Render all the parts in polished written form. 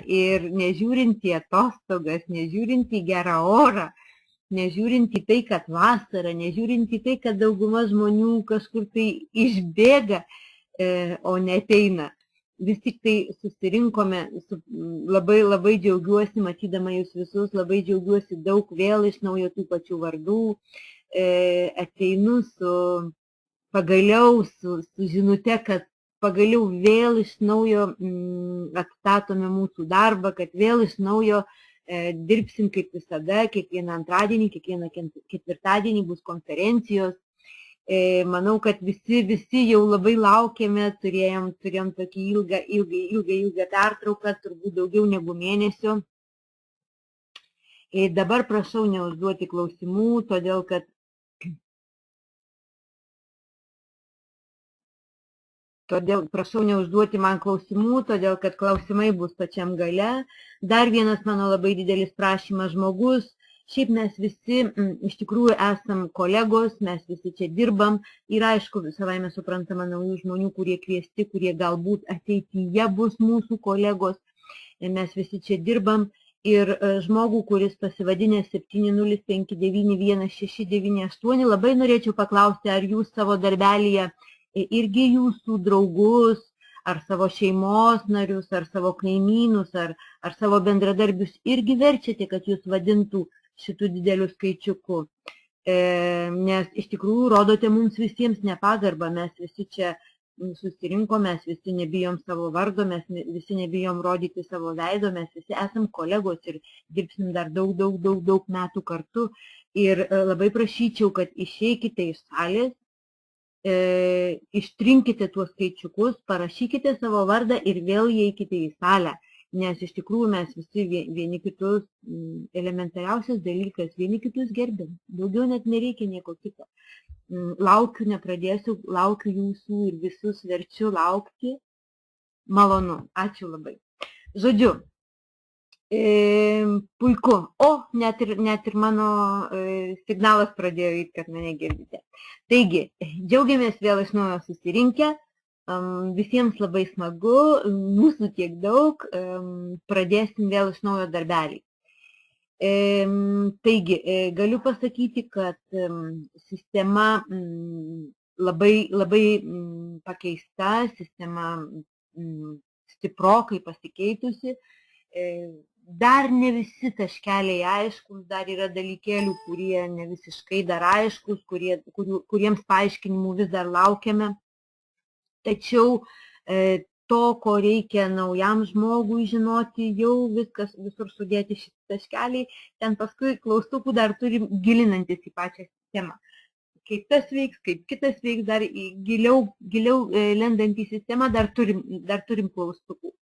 ir nežiūrint į atostogas, nežiūrint į gerą orą, nežiūrint į tai, kad vasara, nežiūrint į tai, kad dauguma žmonių kažkur tai išbėga, o neateina. Vis tik tai susirinkome, labai džiaugiuosi matydama jūs visus, labai džiaugiuosi daug vėl iš naujo tų pačių vardų, ateinu pagaliau su žinute, kad pagaliau vėl iš naujo atstatome mūsų darbą, kad vėl iš naujo dirbsim kaip visada, kiekvieną antradienį, kiekvieną ketvirtadienį bus konferencijos. Manau, kad visi jau labai laukėme, turėjom tokį ilgą pertrauką, turbūt daugiau negu mėnesio. Dabar prašau neužduoti klausimų, todėl kad prašau neužduoti man klausimų, todėl kad klausimai bus pačiam gale. Dar vienas mano labai didelis prašymas žmogus. Šiaip mes visi iš tikrųjų esam kolegos, mes visi čia dirbam ir aišku, savaime suprantama naujų žmonių, kurie kviesti, kurie galbūt ateityje bus mūsų kolegos. Mes visi čia dirbam ir žmogų, kuris pasivadinė 705916698, labai norėčiau paklausti, ar jūs savo darbelyje irgi jūsų draugus, ar savo šeimos narius, ar savo kaimynus, ar savo bendradarbius irgi verčiate, kad jūs vadintų šitų didelių skaičiukų. Nes iš tikrųjų rodote mums visiems nepagarbą, mes visi čia susirinkom, mes visi nebijom savo vardo, mes visi nebijom rodyti savo veido, mes visi esam kolegos ir dirbsim dar daug metų kartu. Ir labai prašyčiau, kad išeikite iš salės, ištrinkite tuos skaičiukus, parašykite savo vardą ir vėl įeikite į salę. Nes iš tikrųjų mes visi vieni kitus, elementariausias dalykas, vieni kitus gerbėm. Daugiau net nereikia nieko kito. Laukiu, nepradėsiu, laukiu jūsų ir visus verčiu laukti. Malonu, ačiū labai. Žodžiu, puiku. O, net ir mano signalas pradėjo įti, kad mane girdite. Taigi, džiaugiamės vėl iš naujo susirinkę. Visiems labai smagu, mūsų tiek daug, pradėsim vėl iš naujo darbelį. Taigi, galiu pasakyti, kad sistema labai pakeista, sistema stiprokai pasikeitusi, dar ne visi taškeliai aiškus, dar yra dalykėlių, kurie ne visiškai dar aiškus, kuriems paaiškinimų vis dar laukiame. Tačiau to, ko reikia naujam žmogui žinoti, jau viskas visur sudėti šitą taškelį, ten paskui klaustukų dar turim gilinantis į pačią sistemą. Kaip tas veiks, kaip kitas veiks, dar giliau lendant į sistemą, dar turim klaustukų.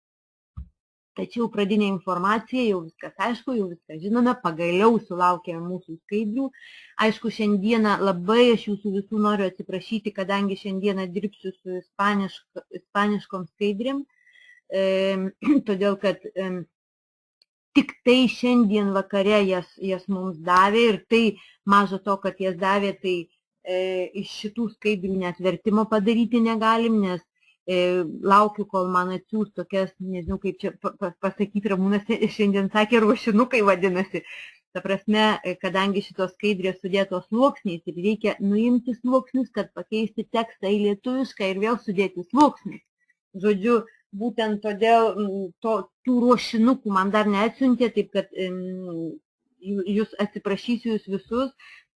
Tačiau pradinė informacija, jau viskas aišku, jau viską žinome, pagaliau sulaukėme mūsų skaidrių. Aišku, šiandieną labai aš jūsų visų noriu atsiprašyti, kadangi šiandieną dirbsiu su ispaniškom skaidrėm, todėl kad tik tai šiandien vakare jas mums davė ir tai mažo to, kad jas davė, tai iš šitų skaidrių net vertimo padaryti negalim, nes laukiu, kol man atsiūs tokias, nežinau kaip čia pasakyti, Ramūnas šiandien sakė, ruošinukai vadinasi. Ta prasme, kadangi šitos skaidrės sudėtos sluoksniais ir reikia nuimti sluoksnius, kad pakeisti tekstą į lietuvišką ir vėl sudėti sluoksnius. Žodžiu, būtent todėl tų ruošinukų man dar neatsiuntė, taip kad jūs atsiprašysiu jūs visus,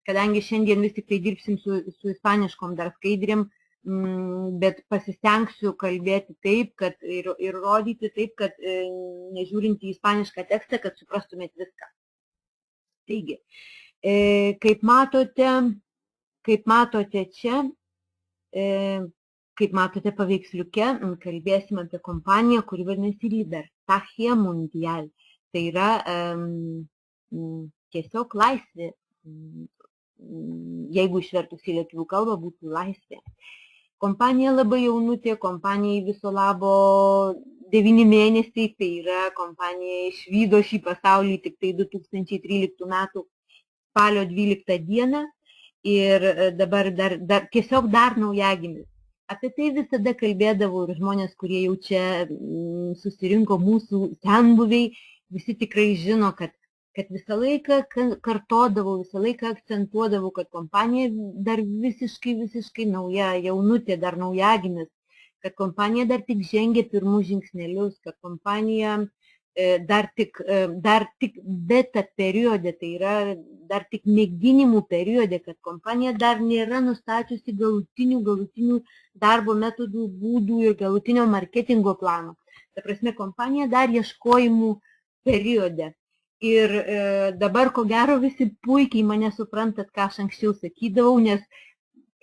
kadangi šiandien vis tik tai dirbsim su ispaniškom dar skaidrėm, bet pasistengsiu kalbėti taip, kad ir rodyti taip, kad nežiūrint į ispanišką tekstą, kad suprastumėt viską. Taigi, kaip matote čia, kaip matote paveiksliuke, kalbėsim apie kompaniją, kuri vadinasi Libertagia Mundial. Tai yra tiesiog laisvė. Jeigu išvertus į lietuvių kalbą, būtų laisvė. Kompanija labai jaunutė, kompanijai viso labo 9 mėnesiai, tai yra kompanija išvydo šį pasaulį tik tai 2013 metų spalio 12 dieną ir dabar tiesiog dar naujagimis. Apie tai visada kalbėdavau ir žmonės, kurie jau čia susirinko mūsų senbuviai, visi tikrai žino, kad visą laiką kartodavau, visą laiką akcentuodavau, kad kompanija dar visiškai nauja, jaunutė, dar naujagimis, kad kompanija dar tik žengia pirmus žingsnelius, kad kompanija dar tik beta periode, tai yra dar tik mėginimų periode, kad kompanija dar nėra nustačiusi galutinių darbo metodų, būdų ir galutinio marketingo plano. Ta prasme, kompanija dar ieškojimų periode. Ir dabar, ko gero, visi puikiai mane suprantat, ką aš anksčiau sakydavau, nes,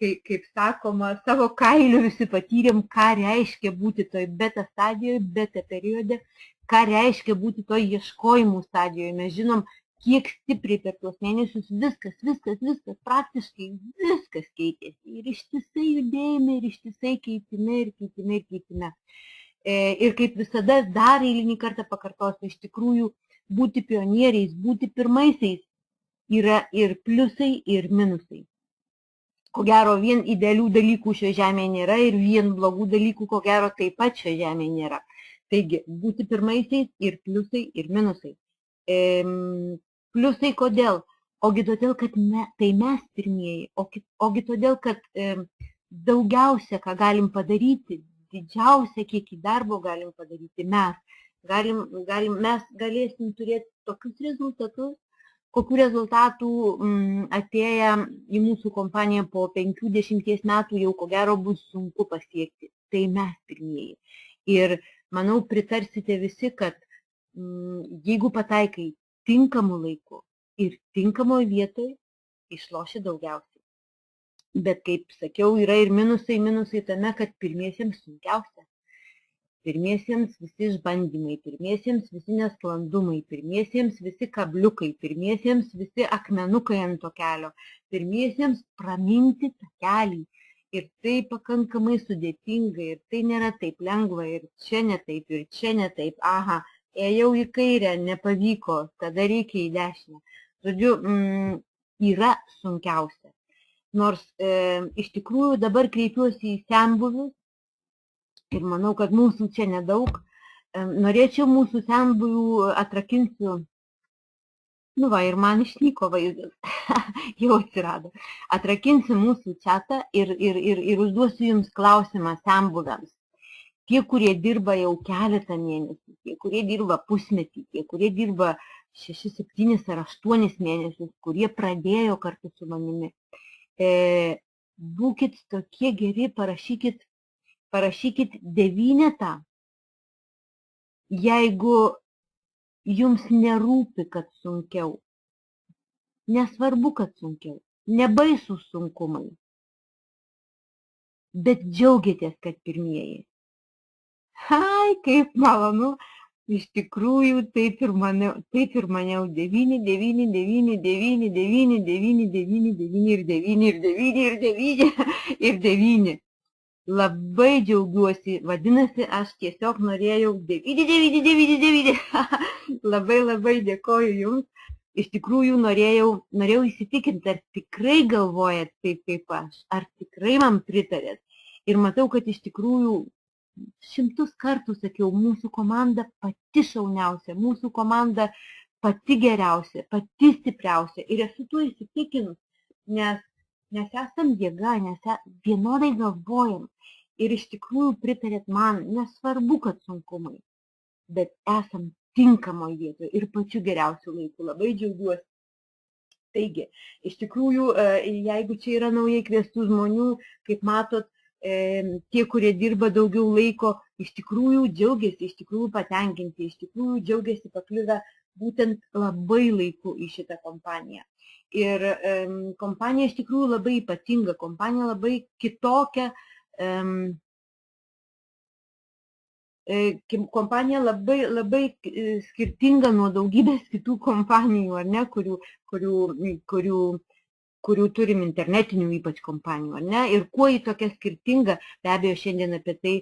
kaip sakoma, savo kailiu visi patyrėm, ką reiškia būti toj beta stadijoje, beta periode, ką reiškia būti toj ieškojimų stadijoje. Mes žinom, kiek stipriai per tuos mėnesius viskas, praktiškai viskas keitėsi. Ir ištisai judėjime, ir ištisai keitime. Ir kaip visada, dar eilinį kartą pakartosiu, iš tikrųjų, būti pionieriais, būti pirmaisiais yra ir pliusai, ir minusai. Ko gero, vien idealių dalykų šioje žemėje nėra ir vien blogų dalykų, ko gero, taip pat šioje žemėje nėra. Taigi, būti pirmaisiais ir pliusai, ir minusai. Pliusai kodėl? Ogi todėl, kad tai mes pirmieji, ogi todėl, kad daugiausia, ką galim padaryti, didžiausią kiekį darbo galim padaryti mes. Mes galėsim turėti tokius rezultatus, kokių rezultatų atėję į mūsų kompaniją po 5-10 metų jau ko gero bus sunku pasiekti. Tai mes pirmieji. Ir manau, pritarsite visi, kad jeigu pataikai tinkamu laiku ir tinkamoje vietoje, išloši daugiausiai. Bet, kaip sakiau, yra ir minusai tame, kad pirmiesiems sunkiausia. Pirmiesiems visi išbandymai, pirmiesiems visi nesklandumai, pirmiesiems visi kabliukai, pirmiesiems visi akmenukai ant to kelio, pirmiesiems praminti tą kelį. Ir tai pakankamai sudėtinga, ir tai nėra taip lengva, ir čia ne taip, ir čia ne taip. Aha, ėjau į kairę, nepavyko, tada reikia į dešinę. Žodžiu, yra sunkiausia. Nors iš tikrųjų dabar kreipiuosi į senbuvius, ir manau, kad mūsų čia nedaug. Norėčiau mūsų senbuvių atrakinsiu. Nu va, ir man išnyko vaizdas. Jau atsirado. Atrakinsiu mūsų chatą ir užduosiu jums klausimą senbuviams. Tie, kurie dirba jau keletą mėnesių, tie, kurie dirba pusmetį, tie, kurie dirba 6, 7 ar 8 mėnesius, kurie pradėjo kartu su manimi. Būkit tokie geri, parašykit 9, jeigu jums nerūpi, kad sunkiau. Nesvarbu, kad sunkiau. Nebaisus sunkumai. Bet džiaugiatės, kad pirmieji. Hai, kaip malonu. Iš tikrųjų, taip ir maniau. 9 ir 9. Labai džiaugiuosi, vadinasi, aš tiesiog norėjau 9. Labai dėkoju jums. Iš tikrųjų, norėjau įsitikinti, ar tikrai galvojat taip kaip aš, ar tikrai man pritarėt. Ir matau, kad iš tikrųjų 100 kartų sakiau, mūsų komanda pati šauniausia, mūsų komanda pati geriausia, pati stipriausia. Ir esu tuo įsitikinus, nes esam jėga, nes vienodai galvojam. Ir iš tikrųjų pritarėt man, nesvarbu, kad sunkumai, bet esam tinkamoje vietoje ir pačiu geriausiu laiku. Labai džiaugiuosi. Taigi, iš tikrųjų, jeigu čia yra naujai kviestų žmonių, kaip matot, tie, kurie dirba daugiau laiko, iš tikrųjų džiaugiasi, iš tikrųjų patenkinti, iš tikrųjų džiaugiasi pakliuvę būtent labai laiku į šitą kompaniją. Ir kompanija iš tikrųjų labai ypatinga, kompanija labai kitokia, kompanija labai skirtinga nuo daugybės kitų kompanijų, ar ne, kurių turim internetinių ypač kompanijų, ar ne, ir kuo ji tokia skirtinga, be abejo, šiandien apie tai,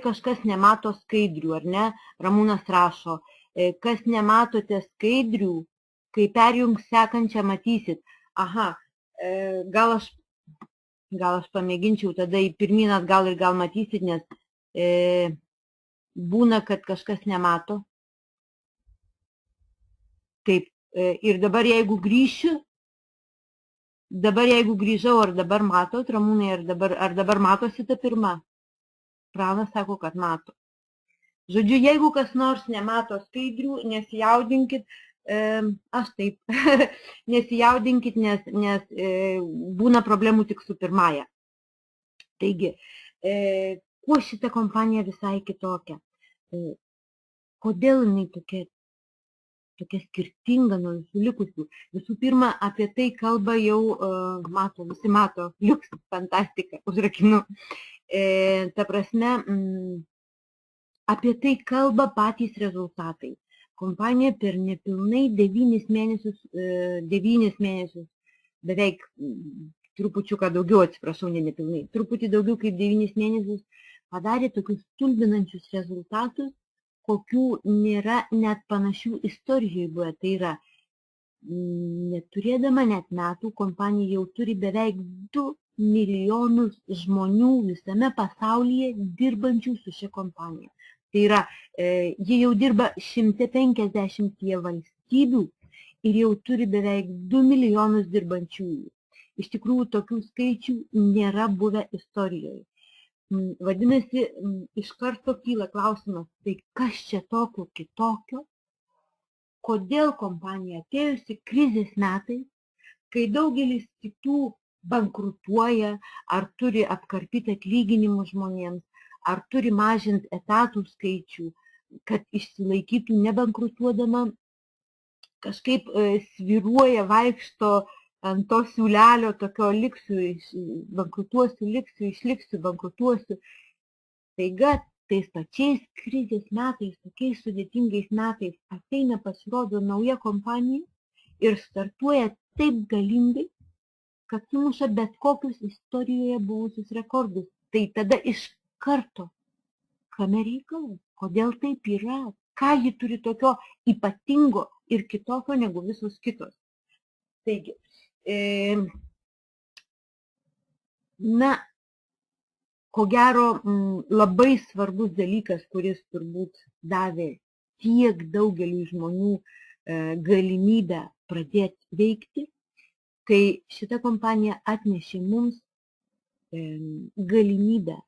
kažkas nemato skaidrių, ar ne, Ramūnas rašo, kas nematote skaidrių, kai perjungs sekančią matysit. Aha, gal aš gal aš pamėginčiau tada į pirmyn atgal ir gal matysit, nes būna, kad kažkas nemato. Taip, ir dabar jeigu grįšiu, jeigu grįžau, ar dabar matot, Ramūnai, ar dabar matosi ta pirma? Pranas sako, kad mato. Žodžiu, jeigu kas nors nemato skaidrių, nesijaudinkit, aš taip, nesijaudinkit, nes būna problemų tik su pirmąja. Taigi, kuo šita kompanija visai kitokia? Kodėl jinai tokia skirtinga nuo visų likusių? Visų pirma, apie tai kalba jau, visi mato, liuks, fantastika, užrakinu. Ta prasme, apie tai kalba patys rezultatai. Kompanija per nepilnai 9 mėnesius, beveik trupučiuką daugiau, atsiprašau, ne nepilnai, truputį daugiau kaip 9 mėnesius padarė tokius stulbinančius rezultatus, kokių nėra net panašių istorijoje buvę. Tai yra, neturėdama net metų, kompanija jau turi beveik 2 milijonus žmonių visame pasaulyje dirbančių su šia kompanija. Tai yra, jie jau dirba 150 valstybių ir jau turi beveik 2 milijonus dirbančiųjų. Iš tikrųjų, tokių skaičių nėra buvę istorijoje. Vadinasi, iš karto kyla klausimas, tai kas čia tokio kitokio? Kodėl kompanija atėjusi krizės metais, kai daugelis kitų bankrutuoja, ar turi apkarpyti atlyginimus žmonėms, ar turi mažinti etatų skaičių, kad išsilaikytų nebankrutuodama, kažkaip sviruoja, vaikšto ant to siūlelio, tokio bankrutuosiu, liksiu, išliksiu, bankrutuosiu. Taiga, tais pačiais krizės metais, tokiais sudėtingais metais ateina, pasirodo nauja kompanija ir startuoja taip galingai, kad sumuša bet kokius istorijoje buvusius rekordus. Tai tada iš karto, kame reikalas, kodėl taip yra, ką ji turi tokio ypatingo ir kitokio negu visos kitos. Taigi, ko gero, labai svarbus dalykas, kuris turbūt davė tiek daugeliu žmonių galimybę pradėti veikti, tai šita kompanija atnešė mums galimybę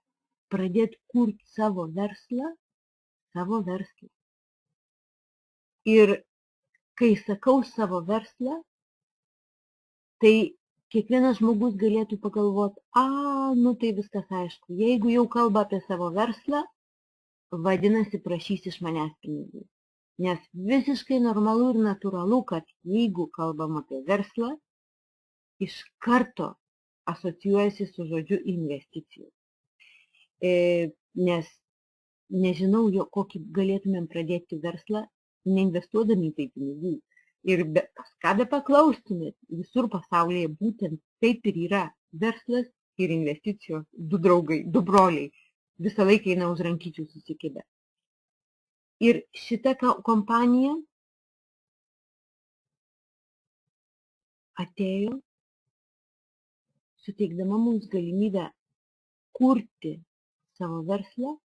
pradėti kurti savo verslą. Ir kai sakau savo verslą, tai kiekvienas žmogus galėtų pagalvoti, tai viskas aišku, jeigu jau kalba apie savo verslą, vadinasi, prašys iš manęs pinigų. Nes visiškai normalu ir natūralu, kad jeigu kalbam apie verslą, iš karto asocijuojasi su žodžiu investicijų. Nes nežinau, kokį galėtumėm pradėti verslą, neinvestuodami į tai pinigų. Ir ką be paklaustumėt, visur pasaulyje būtent taip ir yra. Verslas ir investicijos, 2 draugai, 2 broliai, visą laiką eina už rankyčių susikibę. Ir šita kompanija atėjo, suteikdama mums galimybę kurti savo verslą,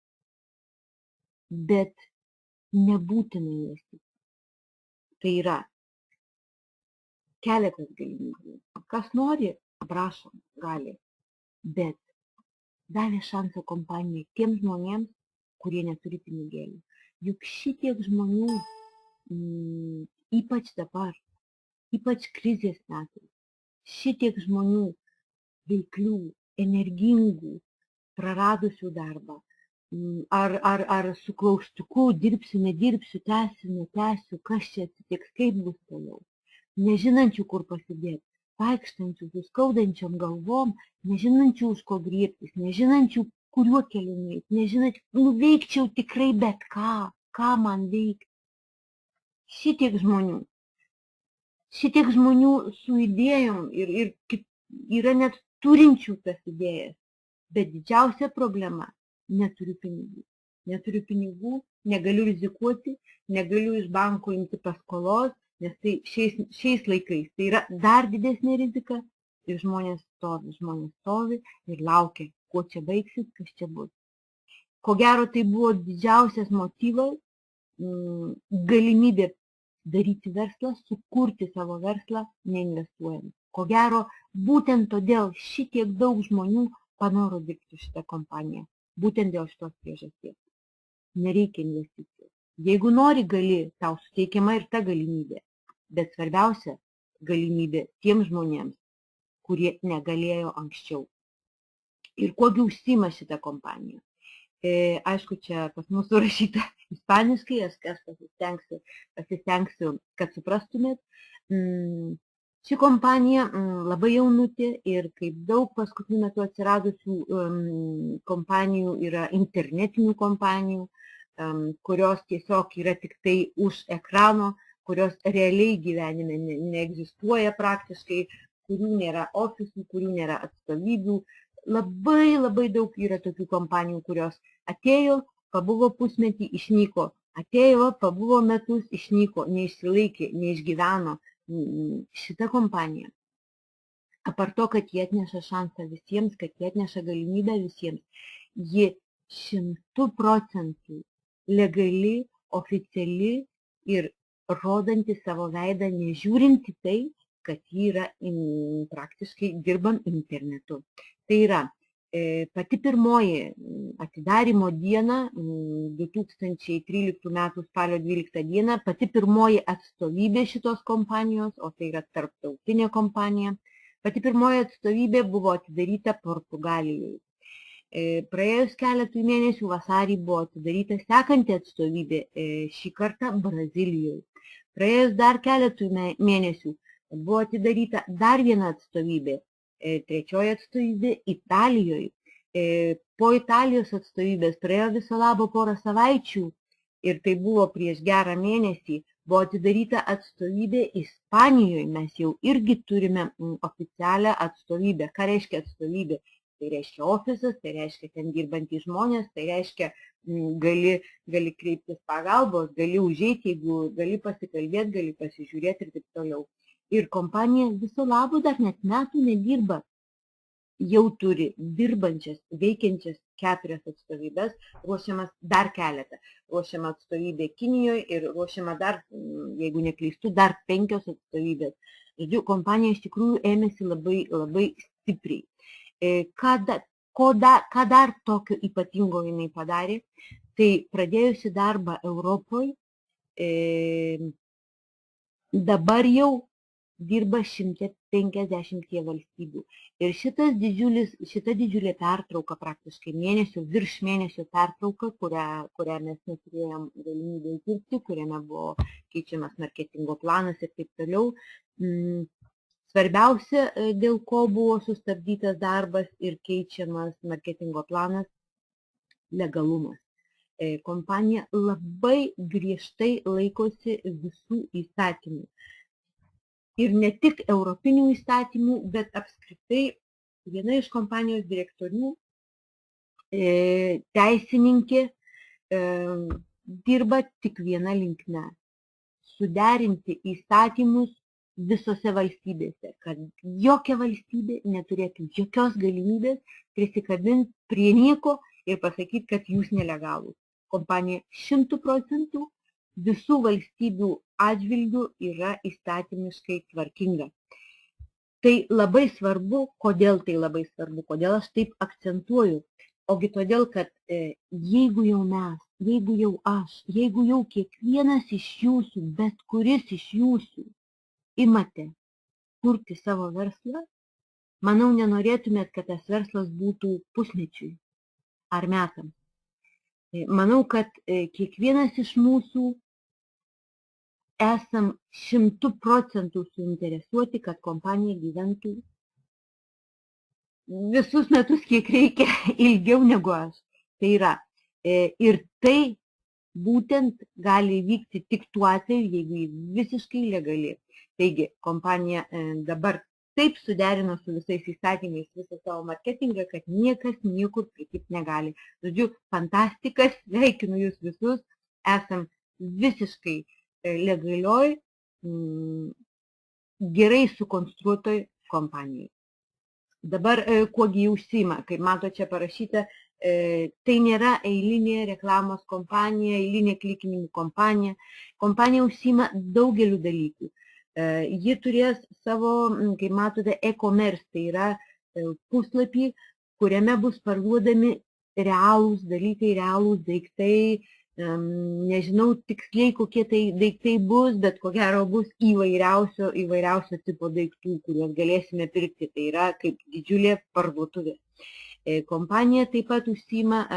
bet nebūtina investicijų. Tai yra keletas galimybių. Kas nori, prašom, gali. Bet davė šansą kompanijai tiems žmonėms, kurie neturi pinigėlių. Juk šitiek žmonių, ypač dabar, ypač krizės metais, šitiek žmonių veiklių, energingų, praradusių darbą, ar su klaustuku dirbsiu, nedirbsiu, tęsiu, netęsiu, kas čia atsitiks, kaip bus toliau. Nežinančių, kur pasidėti, vaikštančių su skaudančiom galvom, nežinančių, už ko griebtis, nežinančių, kuriuo keliu nueiti, nežinančių, nuveikčiau tikrai bet ką man veikti. Šitiek žmonių su idėjom ir yra net turinčių tas idėjas, bet didžiausia problema – neturiu pinigų. Neturiu pinigų, negaliu rizikuoti, negaliu iš banko imti paskolos, nes tai šiais laikais tai yra dar didesnė rizika ir žmonės stovi ir laukia, kuo čia baigsis, kas čia bus. Ko gero, tai buvo didžiausias motyvas, galimybė daryti verslą, sukurti savo verslą, neinvestuojant. Ko gero, būtent todėl šitiek daug žmonių panoro dirbti šitą kompaniją. Būtent dėl šitos priežasties. Nereikia investicijų. Jeigu nori, gali, tau suteikiama ir ta galimybė. Bet svarbiausia galimybė tiems žmonėms, kurie negalėjo anksčiau. Ir kuogi užsiima šitą kompaniją. Aišku, čia pas mus surašyta ispaniškai, aš pasistengsiu, kad suprastumėt. Ši kompanija labai jaunutė ir kaip daug paskutiniu metu atsiradusių kompanijų yra internetinių kompanijų, kurios tiesiog yra tik tai už ekrano, kurios realiai gyvenime neegzistuoja praktiškai, kurių nėra ofisų, kurių nėra atstovybių. Labai daug yra tokių kompanijų, kurios atėjo, pabuvo pusmetį, išnyko, atėjo, pabuvo metus, išnyko, neišsilaikė, neišgyveno. Šita kompanija, apart to, kad jie atneša šansą visiems, kad jie atneša galimybę visiems, ji 100% legali, oficiali ir rodanti savo veidą, nežiūrinti tai, kad ji yra praktiškai dirbam internetu. Tai yra pati pirmoji atidarymo diena, 2013 m. spalio 12 d, pati pirmoji atstovybė šitos kompanijos, o tai yra tarptautinė kompanija, pati pirmoji atstovybė buvo atidaryta Portugalijoje. Praėjus keletui mėnesių vasarį buvo atidaryta sekanti atstovybė, šį kartą Brazilijoje. Praėjus dar keletui mėnesių buvo atidaryta dar viena atstovybė, trečioji atstovybė Italijoje. Po Italijos atstovybės praėjo viso labo porą savaičių ir tai buvo prieš gerą mėnesį, buvo atidaryta atstovybė Ispanijoje. Mes jau irgi turime oficialią atstovybę. Ką reiškia atstovybė? Tai reiškia ofisas, tai reiškia ten dirbantys žmonės, tai reiškia gali kreiptis pagalbos, gali užeiti, jeigu gali pasikalbėti, gali pasižiūrėti ir taip toliau. Ir kompanija viso labo dar net metų nedirba. Jau turi dirbančias, veikiančias 4 atstovybės, ruošiamas dar keletą. Ruošiama atstovybė Kinijoje ir ruošiama dar, jeigu neklystu, dar 5 atstovybės. Žodžiu, kompanija iš tikrųjų ėmėsi labai stipriai. Ką dar tokio ypatingo jinai padarė? Tai pradėjusi darbą Europoje, dabar jau dirba 150 valstybių. Ir šita didžiulė pertrauka, praktiškai virš mėnesio pertrauka, kurią mes neturėjom galimybę dirbti, kuriame buvo keičiamas marketingo planas ir taip toliau. Svarbiausia, dėl ko buvo sustabdytas darbas ir keičiamas marketingo planas, legalumas. Kompanija labai griežtai laikosi visų įstatymų. Ir ne tik europinių įstatymų, bet apskritai viena iš kompanijos direktorių, teisininkė, dirba tik viena linkme - suderinti įstatymus visose valstybėse, kad jokia valstybė neturėtų jokios galimybės prisikabinti prie nieko ir pasakyti, kad jūs nelegalūs. Kompanija 100% visų valstybių atžvilgių yra įstatymiškai tvarkinga. Tai labai svarbu. Kodėl tai labai svarbu? Kodėl aš taip akcentuoju? Ogi todėl, kad jeigu jau mes, jeigu jau aš, jeigu jau kiekvienas iš jūsų, bet kuris iš jūsų imate kurti savo verslą, manau, nenorėtumėt, kad tas verslas būtų pusmečiui ar metams. Manau, kad kiekvienas iš mūsų esam 100% suinteresuoti, kad kompanija gyventų visus metus, kiek reikia, ilgiau negu aš. Tai yra, ir tai būtent gali vykti tik tuo atveju, jeigu ji visiškai legali. Taigi, kompanija dabar taip suderino su visais įstatymais visą savo marketingą, kad niekas niekur prikibti negali. Žodžiu, fantastikas, sveikinu jūs visus, esam visiškai legalioj, gerai sukonstruotoj kompanijai. Dabar kuogi užsiima, kaip mato čia parašyta, tai nėra eilinė reklamos kompanija, eilinė klikinimų kompanija. Kompanija užsiima daugeliu dalykų. Ji turės savo, kaip matote, e-commerce, tai yra puslapį, kuriame bus parduodami realūs dalykai, realūs daiktai. Nežinau tiksliai, kokie tai daiktai bus, bet ko gero bus įvairiausio tipo daiktų, kuriuos galėsime pirkti. Tai yra kaip didžiulė parduotuvė. Kompanija taip pat užsiima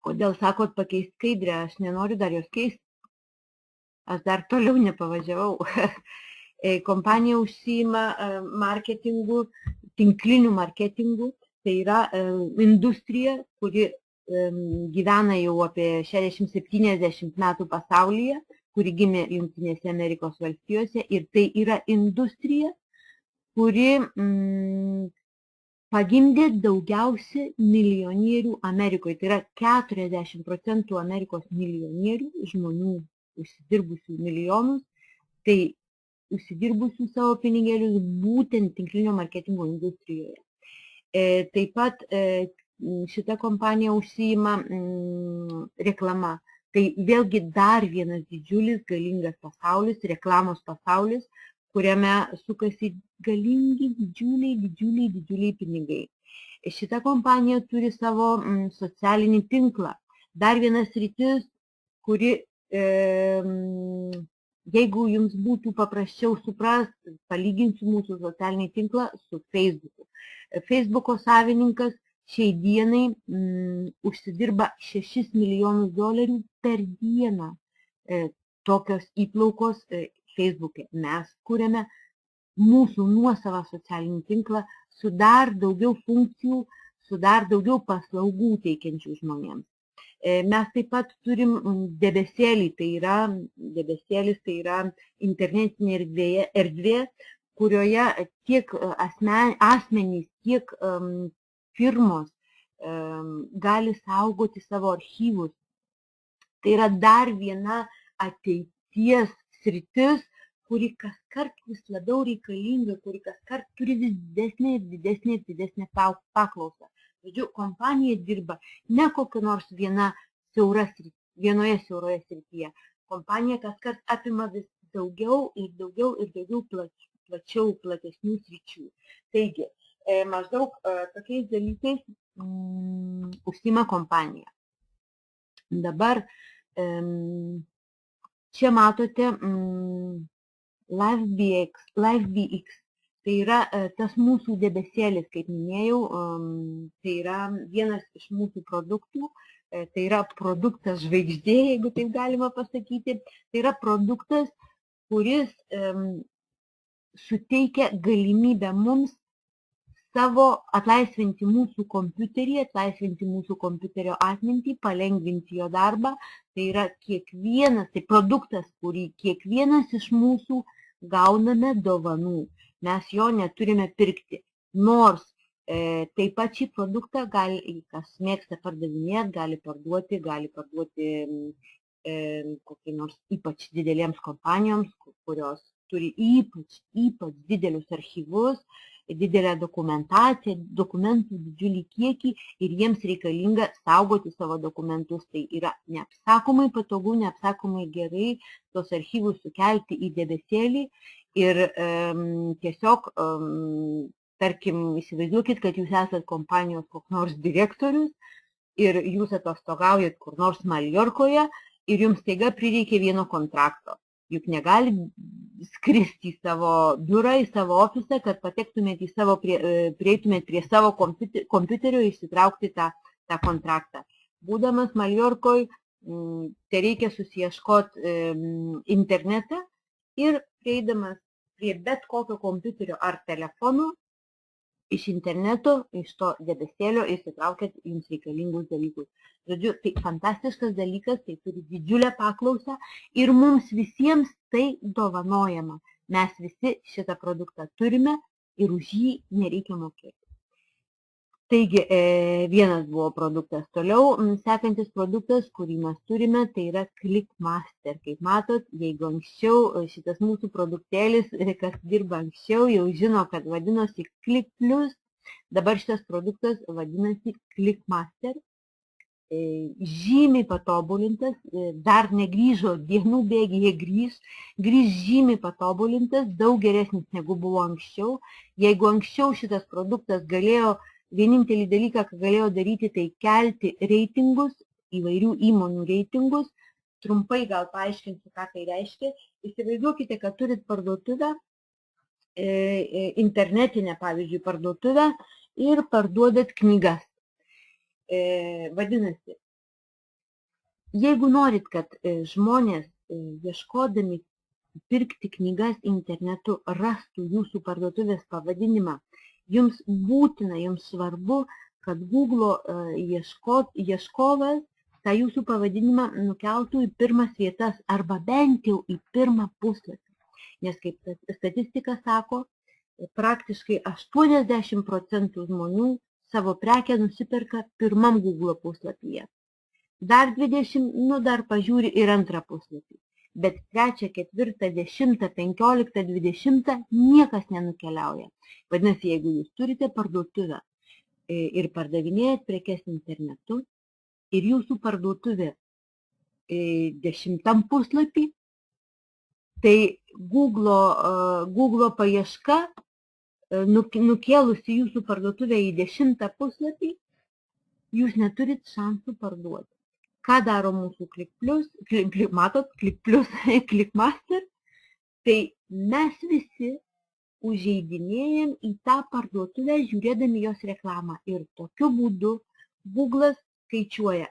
kodėl sakot pakeist skaidrę, aš nenoriu dar jos keisti, aš dar toliau nepavažiavau. Kompanija užsiima marketingu, tinkliniu marketingu, tai yra industrija, kuri gyvena jau apie 60-70 metų pasaulyje, kuri gimė Jungtinėse Amerikos valstijose, ir tai yra industrija, kuri pagimdė daugiausia milijonierių Amerikoje. Tai yra 40% Amerikos milijonierių, žmonių užsidirbusių milijonus, tai užsidirbusių savo pinigėlius būtent tinklinio marketingo industrijoje. Taip pat šita kompanija užsiima reklama. Tai vėlgi dar vienas didžiulis, galingas pasaulis, reklamos pasaulis, kuriame sukasi galingi, didžiuliai pinigai. Šita kompanija turi savo socialinį tinklą. Dar vienas sritis, kuri, jeigu jums būtų paprasčiau suprasti, palyginsiu mūsų socialinį tinklą su Facebooku. Facebooko savininkas šiai dienai užsidirba $6 milijonus per dieną tokios įplaukos Facebook'e. Mes kuriame mūsų nuosavą socialinį tinklą su dar daugiau funkcijų, su dar daugiau paslaugų teikiančių žmonėms. Mes taip pat turim debesėlį, debesėlis tai yra internetinė erdvė, kurioje tiek asmenys, tiek firmos gali saugoti savo archyvus. Tai yra dar viena ateities sritis, kuri kaskart vis labiau reikalinga, kuri kaskart turi vis didesnę paklausą. Žodžiu, kompanija dirba ne kokia nors vienoje siauroje srityje. Kompanija kaskart apima vis daugiau platesnių sričių. Taigi, maždaug tokiais dalykais užsiima kompanija. Dabar čia matote LiveBX. Tai yra tas mūsų debesėlis, kaip minėjau, tai yra vienas iš mūsų produktų, tai yra produktas žvaigždė, jeigu taip galima pasakyti. Tai yra produktas, kuris suteikia galimybę mums atlaisvinti mūsų kompiuterį, atlaisvinti mūsų kompiuterio atmintį, palengvinti jo darbą. Tai yra produktas, kurį kiekvienas iš mūsų gauname dovanų. Mes jo neturime pirkti. Nors taip pat šį produktą, kas mėgsta pardavinėti, gali parduoti kokiai nors ypač didelėms kompanijoms, kurios turi ypač didelius archyvus, didelę dokumentaciją, dokumentų didžiulį kiekį ir jiems reikalinga saugoti savo dokumentus. Tai yra neapsakomai patogu, neapsakomai gerai tos archyvus sukelti į debesėlį ir tiesiog, tarkim, įsivaizduokit, kad jūs esat kompanijos koks nors direktorius ir jūs atostogaujat kur nors Maljorkoje ir jums staiga prireikia vieno kontrakto. Juk negali skristi į savo biurą, į savo ofisą, kad prieitumėt prie savo kompiuterio ir išsitraukti tą kontraktą. Būdamas Maljorkoje, tai reikia susiieškoti internetą ir prieidamas prie bet kokio kompiuterio ar telefono, iš interneto, iš to debesėlio išsitraukėt jums reikalingus dalykus. Žodžiu, tai fantastiškas dalykas, tai turi didžiulę paklausą ir mums visiems tai dovanojama. Mes visi šitą produktą turime ir už jį nereikia mokėti. Taigi, vienas buvo produktas. Toliau, sekantis produktas, kurį mes turime, tai yra ClickMaster. Kaip matot, jeigu anksčiau šitas mūsų produktėlis, kas dirba anksčiau, jau žino, kad vadinosi ClickPlus, dabar šitas produktas vadinasi ClickMaster. Žymiai patobulintas, dar negrįžo dienų bėgyje, grįž žymiai patobulintas, daug geresnis negu buvo anksčiau. Jeigu anksčiau šitas produktas galėjo, vienintelį dalyką, ką galėjo daryti, tai kelti reitingus, įvairių įmonių reitingus. Trumpai gal paaiškinsiu, ką tai reiškia. Įsivaizduokite, kad turit parduotuvę, internetinę, pavyzdžiui, parduotuvę ir parduodat knygas. Vadinasi, jeigu norit, kad žmonės ieškodami pirkti knygas internetu rastų jūsų parduotuvės pavadinimą, jums būtina, jums svarbu, kad Google ieškovas tą jūsų pavadinimą nukeltų į pirmas vietas arba bent jau į pirmą puslapį. Nes kaip statistika sako, praktiškai 80% žmonių savo prekę nusiperka pirmam Google puslapyje. Dar 20, dar pažiūri ir antrą puslapį. Bet 3, 4, 10, 15, 20 niekas nenukeliauja. Vadinasi, jeigu jūs turite parduotuvę ir pardavinėjat prekes internetu ir jūsų parduotuvė 10 puslapį, tai Google paieška nukėlusi jūsų parduotuvę į 10 puslapį, jūs neturit šansų parduoti. Ką daro mūsų ClickPlus, matot, ClickPlus, ClickMaster, tai mes visi užeidinėjam į tą parduotuvę žiūrėdami jos reklamą ir tokiu būdu Google'as skaičiuoja,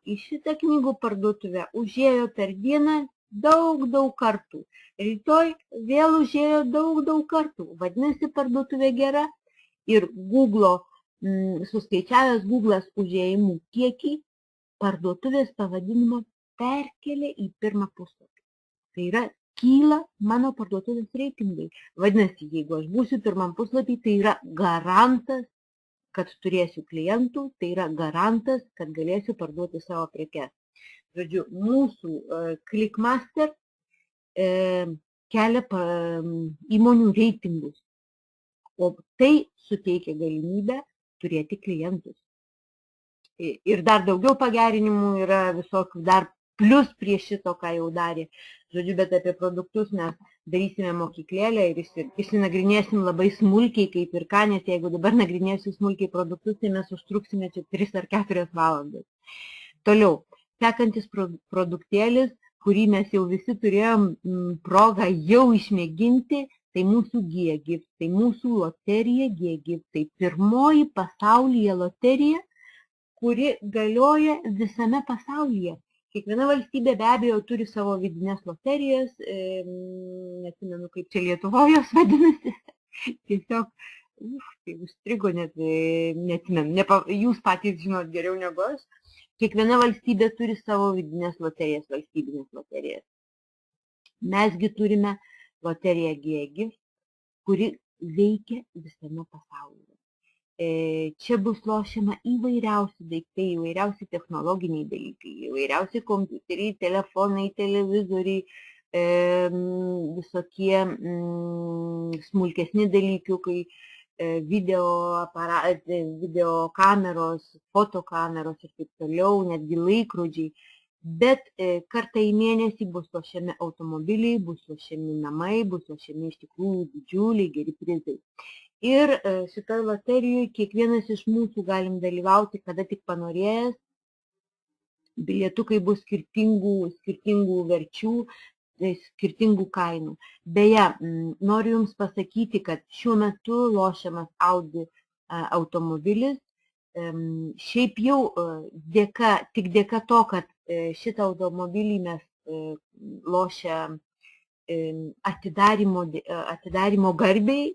į šitą knygų parduotuvę užėjo per dieną daug kartų, rytoj vėl užėjo daug kartų, vadinasi parduotuvė gera ir suskaičiavęs Google'as užėjimų kiekį, parduotuvės pavadinimą perkelia į pirmą puslapį. Tai yra, kyla mano parduotuvės reitingai. Vadinasi, jeigu aš būsiu pirmam puslapį, tai yra garantas, kad turėsiu klientų, tai yra garantas, kad galėsiu parduoti savo prekes. Žodžiu, mūsų ClickMaster kelia įmonių reitingus, o tai suteikia galimybę turėti klientus. Ir dar daugiau pagerinimų yra visokių, dar plus prie šito, ką jau darė. Žodžiu, bet apie produktus mes darysime mokyklėlę ir išsinagrinėsim labai smulkiai, kaip ir ką, nes jeigu dabar nagrinėsiu smulkiai produktus, tai mes užtruksime čia 3 ar 4 valandas. Toliau, sekantis produktėlis, kurį mes jau visi turėjom progą jau išmėginti, tai mūsų GiveGift, tai mūsų loterija GiveGift, tai pirmoji pasaulyje loterija, kuri galioja visame pasaulyje. Kiekviena valstybė be abejo turi savo vidinės loterijas, neatsimenu, kaip čia Lietuvoje jos vadinasi, tiesiog, tai užstrigo, neatsimenu, jūs patys žinot geriau negu aš. Kiekviena valstybė turi savo vidinės loterijas, valstybinės loterijas. Mesgi turime loteriją GiveGift, kuri veikia visame pasaulyje. Čia bus lošiama įvairiausi daiktai, įvairiausi technologiniai dalykai, įvairiausi kompiuteriai, telefonai, televizoriai, visokie smulkesni dalykiukai, video kameros, fotokameros ir taip toliau, netgi laikrodžiai. Bet kartą į mėnesį bus lošiami automobiliai, bus lošiami namai, bus lošiami iš tikrųjų didžiuliai geri prizai. Ir šitoje loterijoje kiekvienas iš mūsų galim dalyvauti, kada tik panorėjęs. Bilietukai bus skirtingų verčių, skirtingų kainų. Beje, noriu Jums pasakyti, kad šiuo metu lošiamas Audi automobilis. Šiaip jau tik dėka to, kad šitą automobilį mes lošia atidarymo garbiai,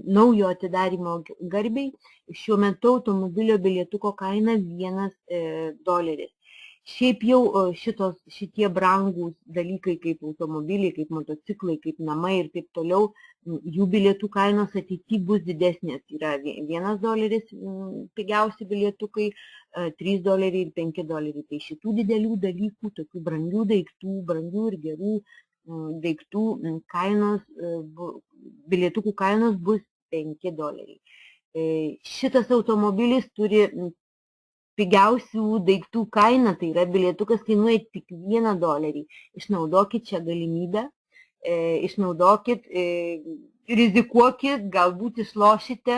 naujo atidarymo garbiai, šiuo metu automobilio bilietuko kaina $1. Šiaip jau šitie brangūs dalykai kaip automobiliai, kaip motociklai, kaip namai ir taip toliau jų bilietų kainos ateityje bus didesnės. Yra $1 pigiausi bilietukai, $3 ir $5. Tai šitų didelių dalykų, tokių brangių daiktų, brangių ir gerų daiktų kainos, bilietukų kainos bus $5. Šitas automobilis turi pigiausių daiktų kainą, tai yra bilietukas kainuoja tik $1. Išnaudokit šią galimybę, išnaudokit, rizikuokit, galbūt išlošite,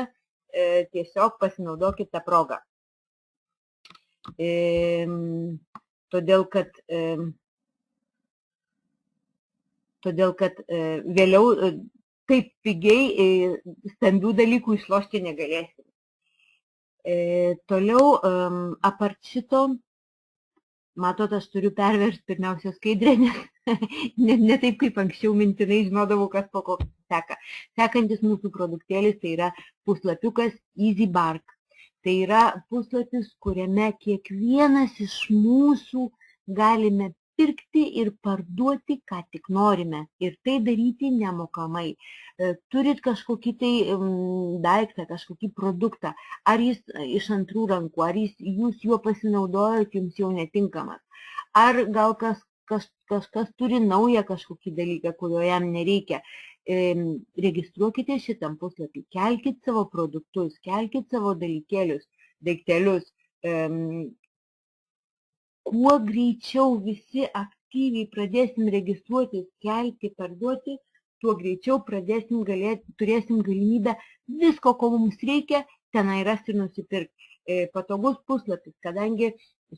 tiesiog pasinaudokit tą progą. Todėl, kad vėliau taip pigiai stambių dalykų išlošti negalėsim. Toliau, apart šito, matot, aš turiu perversti pirmiausia skaidrę, nes ne taip kaip anksčiau mintinai žinodavau, kas po ko seka. Sekantis mūsų produktėlis tai yra puslapiukas EasyBark. Tai yra puslapis, kuriame kiekvienas iš mūsų galime pirkti ir parduoti, ką tik norime. Ir tai daryti nemokamai. Turit kažkokį tai daiktą, kažkokį produktą, ar jis iš antrų rankų, ar jūs juo pasinaudojot, jums jau netinkamas. Ar gal kažkas turi naują kažkokį dalyką, kurio jam nereikia. Registruokite šitam puslapį, kelkit savo produktus, kelkit savo daiktelius. Kuo greičiau visi aktyviai pradėsim registruotis, kelti, parduoti, tuo greičiau turėsim galimybę visko, ko mums reikia, tenai rasti ir nusipirkti. Patogus puslapis, kadangi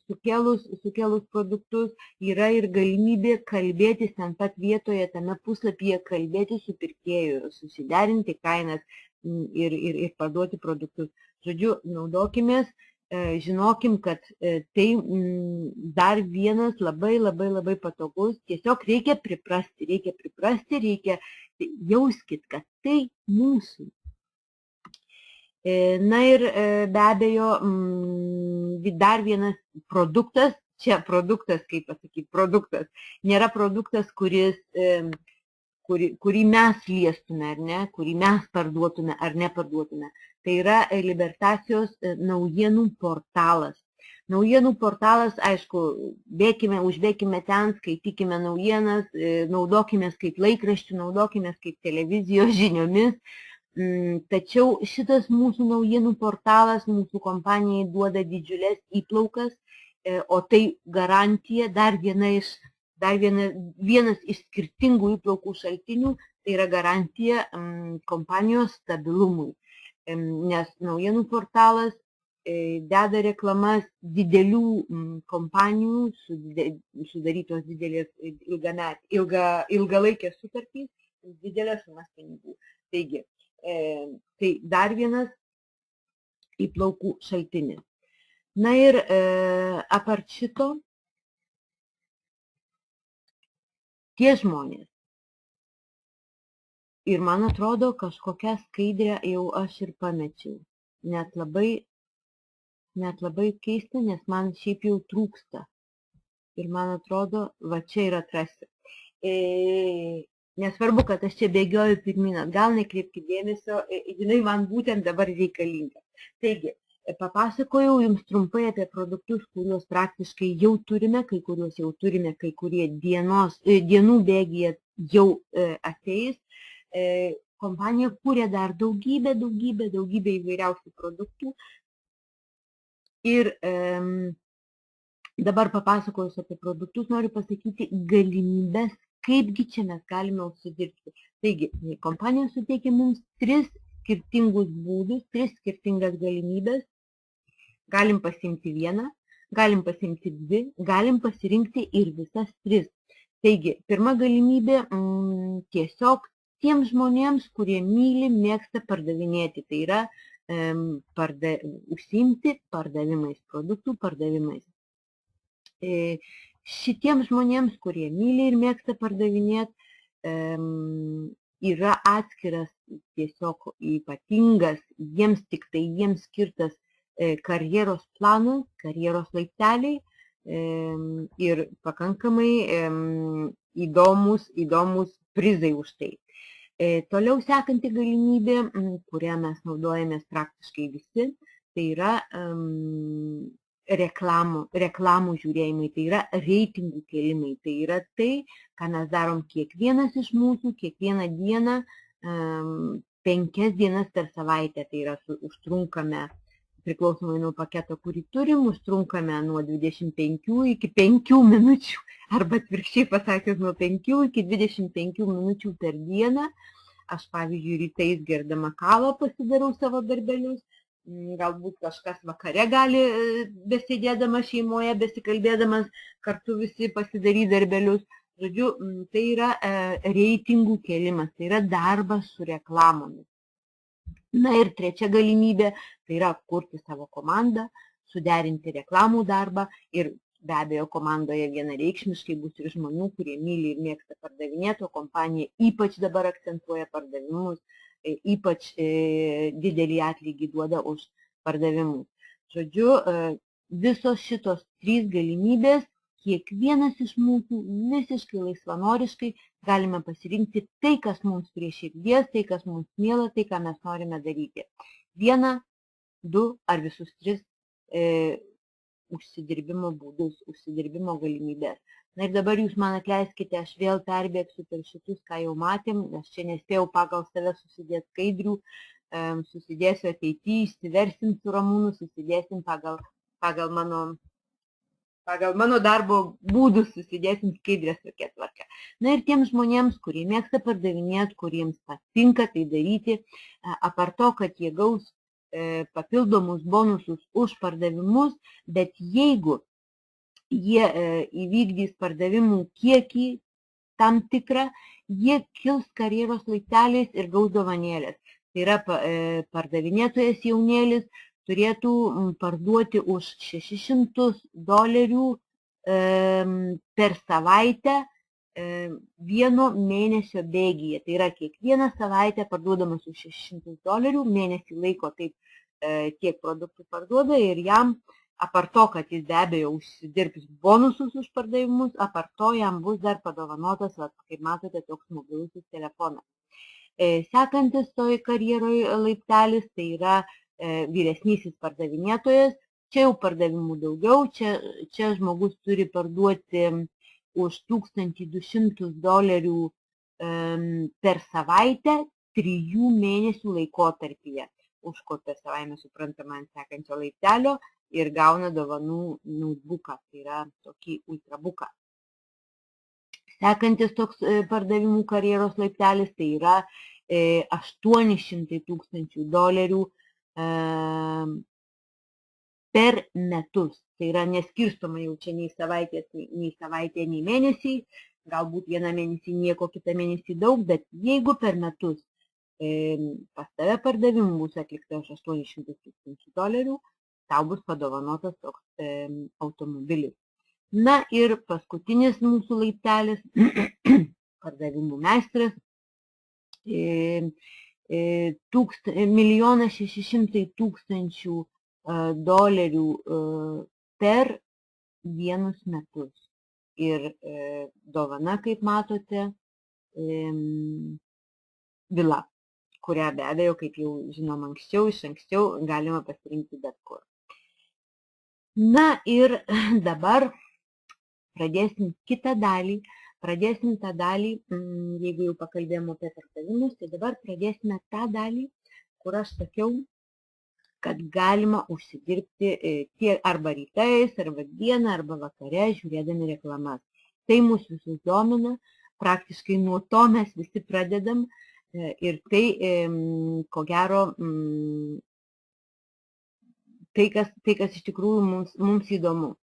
sukėlus produktus yra ir galimybė kalbėtis ten pat vietoje, tame puslapyje kalbėti su pirkėju, susiderinti kainas ir parduoti produktus. Žodžiu, naudokimės, žinokim, kad tai dar vienas labai patogus, tiesiog reikia priprasti, reikia jauskit, kad tai mūsų. Na ir be abejo, dar vienas produktas, čia produktas, kaip pasakyti, produktas, nėra produktas, kurį mes liestume, ar ne, kurį mes parduotume ar neparduotume. Tai yra Libertacijos naujienų portalas. Naujienų portalas, aišku, užbėkime ten, skaitykime naujienas, naudokime kaip laikraščių, naudokime kaip televizijos žiniomis. Tačiau šitas mūsų naujienų portalas mūsų kompanijai duoda didžiulės įplaukas, o tai garantija, vienas iš skirtingų įplaukų šaltinių, tai yra garantija kompanijos stabilumui. Nes naujienų portalas deda reklamas didelių kompanijų, sudarytos didelės ilgalaikės sutartys, didelės sumas pinigų. Taigi, tai dar vienas įplaukų šaltinis. Na ir apart šito, tie žmonės, ir man atrodo, kažkokią skaidrę jau aš ir pamečiau, net labai keista, nes man šiaip jau trūksta. Ir man atrodo, va čia ir atrasti. Nesvarbu, kad aš čia bėgioju pirmin atgal, nekreipkite dėmesio, jinai man būtent dabar reikalinga. Taigi, papasakojau jums trumpai apie produktus, kuriuos praktiškai jau turime, kai kuriuos jau turime, kai kurie dienų bėgyje jau ateis. Kompanija kūrė dar daugybę įvairiausių produktų. Ir dabar papasakojus apie produktus, noriu pasakyti galimybės, kaipgi čia mes galime užsidirbti. Taigi, kompanija suteikia mums 3 skirtingus būdus, 3 skirtingas galimybės. Galim pasiimti vieną, galim pasiimti 2, galim pasirinkti ir visas 3. Taigi, pirma galimybė tiesiog tiems žmonėms, kurie myli, mėgsta pardavinėti. Tai yra užsiimti pardavimais, produktų pardavimais. Šitiems žmonėms, kurie myli ir mėgsta pardavinėti, yra atskiras, tiesiog ypatingas, jiems skirtas karjeros planas, karjeros laipteliai ir pakankamai įdomus prizai už tai. Toliau sekanti galimybė, kurią mes naudojamės praktiškai visi, tai yra reklamų žiūrėjimai, tai yra reitingų kėlimai. Tai yra tai, ką mes darom kiekvienas iš mūsų, kiekvieną dieną, 5 dienas per savaitę. Tai yra užtrunkame, priklausomai nuo paketo, kurį turim, užtrunkame nuo 25 iki 5 minučių, arba atvirkščiai pasakius nuo 5 iki 25 minučių per dieną. Aš, pavyzdžiui, rytais gerdama kavą pasidarau savo darbelius, galbūt kažkas vakare gali besėdėdamas šeimoje, besikalbėdamas kartu visi pasidaryti darbelius. Žodžiu, tai yra reitingų kėlimas, tai yra darbas su reklamomis. Na ir trečia galimybė, tai yra kurti savo komandą, suderinti reklamų darbą ir be abejo komandoje vienareikšmiškai bus ir žmonių, kurie myli ir mėgsta pardavinėti, o kompanija ypač dabar akcentuoja pardavimus, ypač didelį atlygį duoda už pardavimus. Žodžiu, visos šitos 3 galimybės, kiekvienas iš mūsų visiškai laisvanoriškai galime pasirinkti tai, kas mums prie širdies, tai, kas mums miela, tai, ką mes norime daryti. 1, 2 ar visus 3 užsidirbimo būdus, užsidirbimo galimybės. Na ir dabar jūs man atleiskite, aš vėl perbėgsiu per šitus, ką jau matėm, aš čia nespėjau pagal save susidėti skaidrių, susidėsiu ateityje, išsiversim su Ramūnu, susidėsim pagal mano darbo būdus, susidėsim skaidrės tokia tvarka. Na ir tiems žmonėms, kurie mėgsta pardavinėti, kuriems patinka tai daryti, apart to, kad jie gaus papildomus bonusus už pardavimus, bet jeigu jie įvykdys pardavimų kiekį tam tikrą, jie kils karjeros laipteliais ir gaus dovanėlės. Tai yra pardavinėtojas jaunėlis turėtų parduoti už $600 per savaitę vieno mėnesio bėgyje. Tai yra kiekvieną savaitę parduodamas už $600, mėnesį laiko taip tiek produktų parduoda ir jam, apart to, kad jis be abejo užsidirbs bonusus už pardavimus, apart to jam bus dar padovanotas, kaip matote, toks mobilusis telefonas. Sekantis toj karjeroje laiptelis, tai yra vyresnysis pardavinėtojas. Čia jau pardavimų daugiau, čia žmogus turi parduoti už $1200 per savaitę 3 mėnesių laikotarpyje. Užkopia savaime suprantama ant sekančio laiptelio ir gauna dovanų notebooką, tai yra tokį ultrabuką. Sekantis toks pardavimų karjeros laiptelis, tai yra $800,000 per metus. Tai yra neskirstoma jau čia nei savaitė, nei mėnesiai, galbūt vieną mėnesį nieko, kitą mėnesį daug, bet jeigu per metus pas tave pardavimų bus atlikta už $800,000, tau bus padovanotas toks automobilis. Na ir paskutinis mūsų laiptelis, pardavimų meistras, $1,600,000 per 1 metus. Ir dovana, kaip matote, vila, kurią be abejo, kaip jau žinom iš anksčiau, galima pasirinkti bet kur. Na ir dabar pradėsim kitą dalį. Pradėsim tą dalį, jeigu jau pakalbėjom apie pardavimus, tai dabar pradėsime tą dalį, kur aš sakiau, kad galima užsidirbti arba rytais, arba dieną, arba vakare, žiūrėdami reklamas. Tai mus visus domina, praktiškai nuo to mes visi pradedam ir tai, ko gero, tai, kas iš tikrųjų mums įdomu.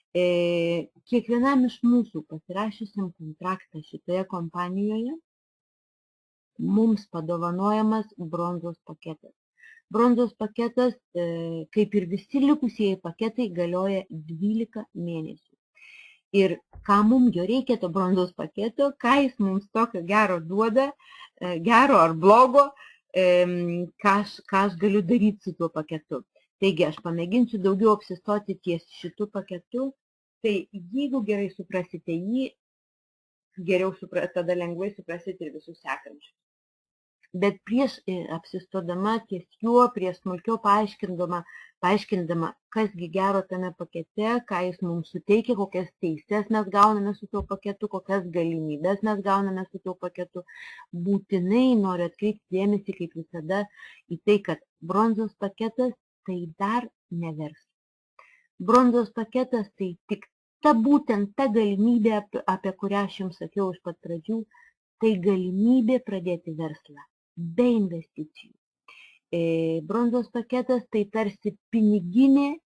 Kiekvienam iš mūsų pasirašysiam kontraktą šitoje kompanijoje mums padovanojamas bronzos paketas. Bronzos paketas, kaip ir visi likusieji paketai, galioja 12 mėnesių. Ir ką mums jo reikia to bronzos paketo, ką jis mums tokio gero duoda, gero ar blogo, ką aš galiu daryti su tuo paketu. Taigi aš pamėginsiu daugiau apsistoti ties šitu paketu, tai jeigu gerai suprasite jį, tada lengvai suprasite ir visus sekančius. Bet prieš apsistodama ties juo, prieš smulkiau paaiškindama, kasgi gero tame pakete, ką jis mums suteikia, kokias teises mes gauname su tuo paketu, kokias galimybės mes gauname su tuo paketu, būtinai noriu atkreipti dėmesį, kaip visada, į tai, kad bronzos paketas tai dar ne verslas. Bronzos paketas tai tik būtent ta galimybė, apie kurią aš jums sakiau iš pat pradžių, tai galimybė pradėti verslą be investicijų. Bronzos paketas tai tarsi piniginė,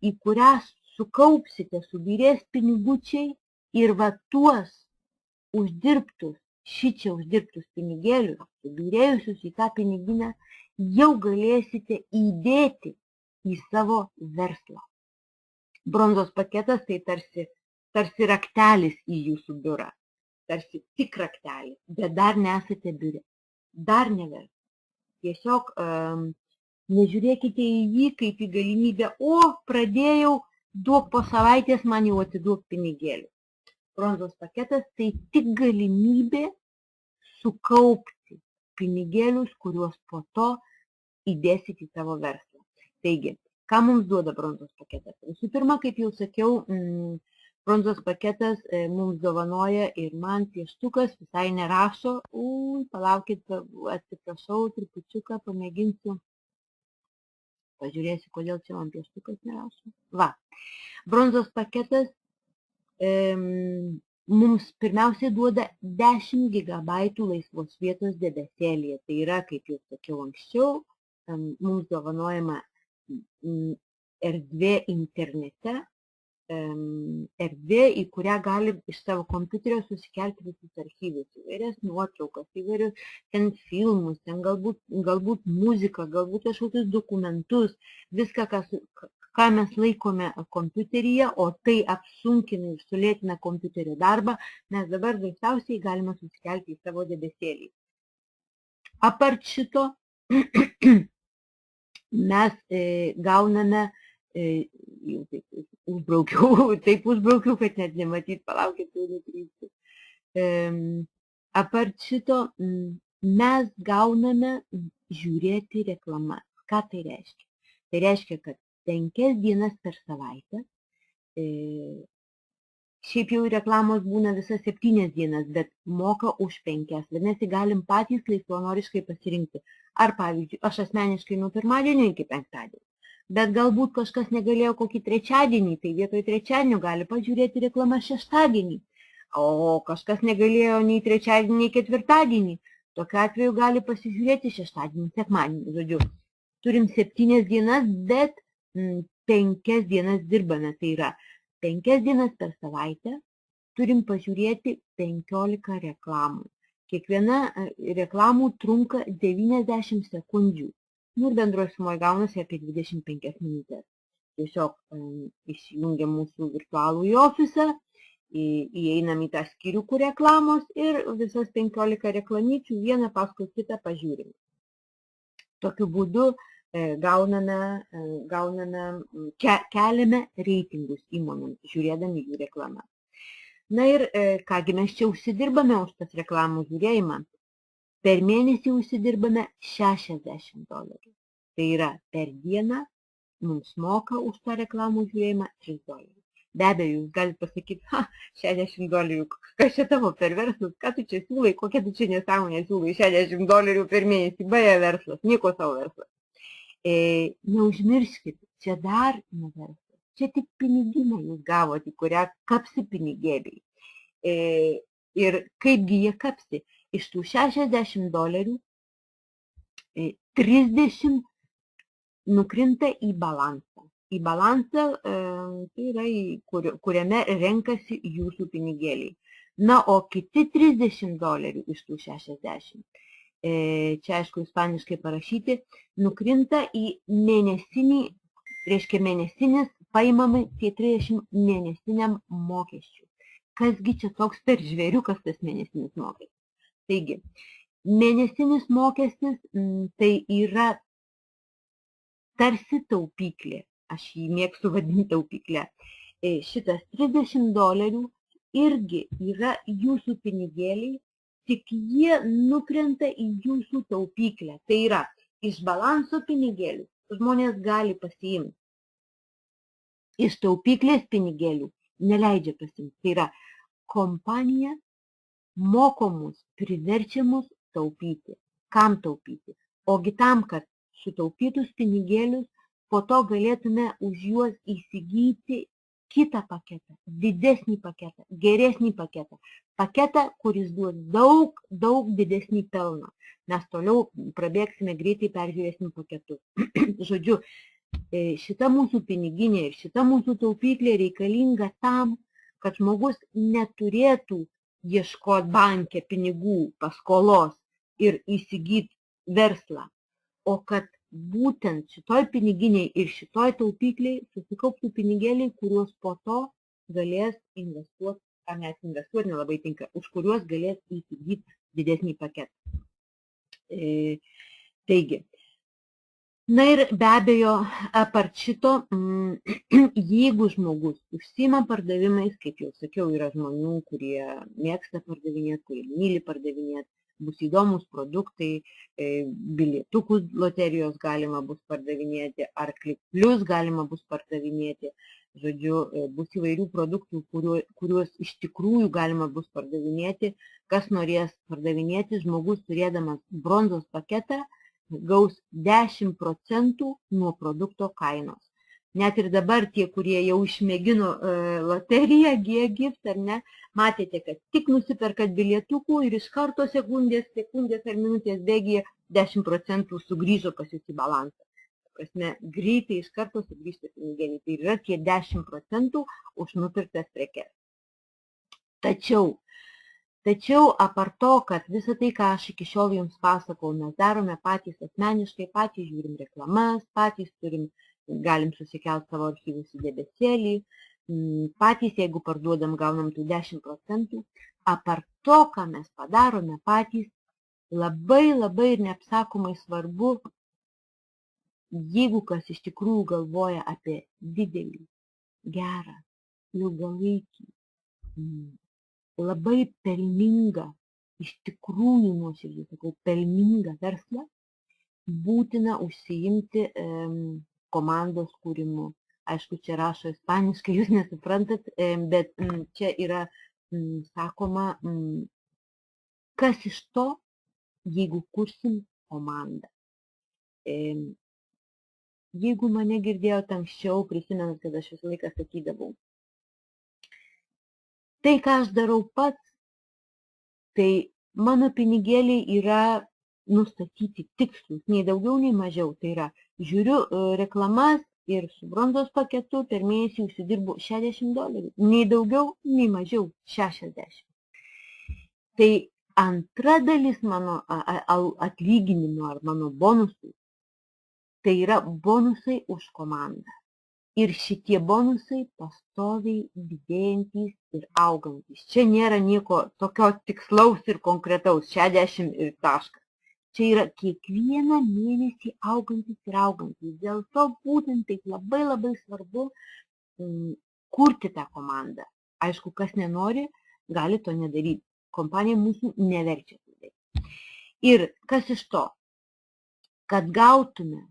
į kurią sukaupsite, subyrės pinigučiai ir va tuos šičia uždirbtus pinigėlius, subyrėjusius į tą piniginę, jau galėsite įdėti į savo verslą. Bronzos paketas tai tarsi raktelis į jūsų biurą. Tarsi tik raktelis, bet dar nesate biure, dar neverta. Tiesiog nežiūrėkite į jį kaip į galimybę, pradėjau, duok po savaitės, man jau atiduok pinigėlių. Bronzos paketas tai tik galimybė sukaupti pinigėlius, kuriuos po to įdėsite į savo verslą. Taigi, ką mums duoda bronzos paketas? Visų pirma, kaip jau sakiau, bronzos paketas mums dovanoja ir man pieštukas visai nerašo. Palaukit, atsiprašau, trupučiuką pamėginsiu. Pažiūrėsiu, kodėl čia man pieštukas nerašo. Va, bronzos paketas mums pirmiausiai duoda 10 GB laisvos vietos debesėlyje. Tai yra, kaip jau sakiau anksčiau, mums dovanojama erdvė internete, erdvė, į kurią gali iš savo kompiuterio susikelti visus archyvus, įvairias nuotraukas, įvairius ten filmus, ten galbūt muziką, galbūt kažkokius dokumentus, viską, ką mes laikome kompiuteryje, o tai apsunkina ir sulėtina kompiuterio darbą, mes dabar dažniausiai galime susikelti į savo debesėlį. Apart šito, mes gauname, taip užbraukiau, kad net nematyt, palaukit, jau nukrypsiu. Apart šito, mes gauname žiūrėti reklamas. Ką tai reiškia? Tai reiškia, kad 5 dienas per savaitę, šiaip jau reklamos būna visas 7 dienas, bet moka už 5. Vadinasi, galim patys laisvanoriškai pasirinkti. Ar pavyzdžiui, aš asmeniškai nuo pirmadienio iki penktadienio. Bet galbūt kažkas negalėjo kokį trečiadienį, tai vietoj trečiadienio gali pažiūrėti reklamą šeštadienį. O kažkas negalėjo nei trečiadienį, nei ketvirtadienį. Tokiu atveju gali pasižiūrėti šeštadienį, sekmadienį. Žodžiu, turim 7 dienas, bet 5 dienas dirbame. Tai yra 5 dienas per savaitę turim pažiūrėti 15 reklamų. Kiekviena reklamų trunka 90 sekundžių. Ir bendroji sumoje gaunasi apie 25 minutės. Tiesiog įsijungiam mūsų virtualų ofisą, įeinam į tą skyriukų reklamos ir visas 15 reklamyčių vieną paskui kitą pažiūrim. Tokiu būdu keliame reitingus įmonėms, žiūrėdami jų reklamą. Na ir kągi mes čia užsidirbame už tas reklamų žiūrėjimą. Per mėnesį užsidirbame $60. Tai yra per dieną mums moka už tą reklamų žiūrėjimą $3. Be abejo, jūs galite pasakyti, $60, kas čia tavo per verslas, ką tu čia siūlai, kokia tu čia nesąmonė siūlai, $60 per mėnesį, beje verslas, nieko savo verslas. Neužmirškite, čia dar ne verslas, čia tik piniginę jūs gavote, kurią kapsi pinigėliai. Ir kaipgi jie kapsi? Iš tų $60 30 nukrinta į balansą. Į balansą, tai yra, kuriame renkasi jūsų pinigėliai. Na, o kiti $30 iš tų 60, čia aišku ispaniškai parašyti, nukrinta į mėnesinį, reiškia mėnesinis, paimami tie 30 mėnesiniam mokesčiui. Kasgi čia toks per žvėriukas tas mėnesinis mokestis? Taigi, mėnesinis mokestis tai yra tarsi taupyklė, aš jį mėgstu vadinti taupyklę. Šitas $30 irgi yra jūsų pinigėliai, tik jie nukrenta į jūsų taupyklę. Tai yra, iš balanso pinigėlių žmonės gali pasiimti. Iš taupyklės pinigėlių neleidžia pasiimti. Tai yra, kompanija moko mus, priverčia mus taupyti. Kam taupyti? Ogi tam, kad sutaupytus pinigėlius po to galėtume už juos įsigyti kitą paketą, didesnį paketą, geresnį paketą. Paketą, kuris duos daug didesnį pelną. Mes toliau prabėgsime greitai, peržiūrėsim paketus. Žodžiu, šita mūsų piniginė ir šita mūsų taupyklė reikalinga tam, kad žmogus neturėtų ieškoti banke pinigų, paskolos ir įsigyti verslą, o kad būtent šitoj piniginiai ir šitoj taupykliai susikauptų pinigėliai, kuriuos po to galės investuoti, ar net investuoti nelabai tinka, už kuriuos galės įsigyti didesnį paketą. Taigi, na ir be abejo, apart šito, jeigu žmogus užsiima pardavimais, kaip jau sakiau, yra žmonių, kurie mėgsta pardavinėti, kurie myli pardavinėti, bus įdomus produktai, bilietukus loterijos galima bus pardavinėti, ar Klik+ galima bus pardavinėti. Žodžiu, bus įvairių produktų, kuriuos iš tikrųjų galima bus pardavinėti. Kas norės pardavinėti, žmogus turėdamas bronzos paketą gaus 10% nuo produkto kainos. Net ir dabar tie, kurie jau išmėgino loteriją, G-Gift, ar ne, matėte, kad tik nusiperkat bilietukų ir iš karto sekundės ar minutės bėgyje 10% sugrįžo pas jūs į balansą. Prasme, greitai iš karto sugrįžta pinigėliai. Tai yra tie 10% už nupirktas prekes. Tačiau apart to, kad visą tai, ką aš iki šiol jums pasakau, mes darome patys asmeniškai, patys žiūrim reklamas, patys galim susikelti savo archyvus į debesėlį, patys, jeigu parduodam, gaunam tų 10%. Apart to, ką mes padarome patys, labai ir neapsakomai svarbu, jeigu kas iš tikrųjų galvoja apie didelį, gerą, ilgalaikį, labai pelningą, iš tikrųjų nuoširdžiai sakau, pelningą verslą, būtina užsiimti komandos kūrimu. Aišku, čia rašo ispaniškai, jūs nesuprantat, bet čia yra sakoma, kas iš to, jeigu kursim komandą. Jeigu mane girdėjote anksčiau, prisimenat, kad aš visą laiką sakydavau, tai, ką aš darau pats, tai mano pinigėliai yra nustatyti tikslus, nei daugiau, nei mažiau. Tai yra, žiūriu reklamas ir su bronzos paketu per mėnesį užsidirbu $60. Nei daugiau, nei mažiau 60. Tai antra dalis mano atlyginimo ar mano bonusų, tai yra bonusai už komandą. Ir šitie bonusai pastoviai didėjantys ir augantys. Čia nėra nieko tokio tikslaus ir konkretaus, 60 ir taškas. Čia yra kiekvieną mėnesį augantis ir augantis. Dėl to būtent taip labai svarbu kurti tą komandą. Aišku, kas nenori, gali to nedaryti. Kompanija mūsų neverčia to daryti. Ir kas iš to, kad gautume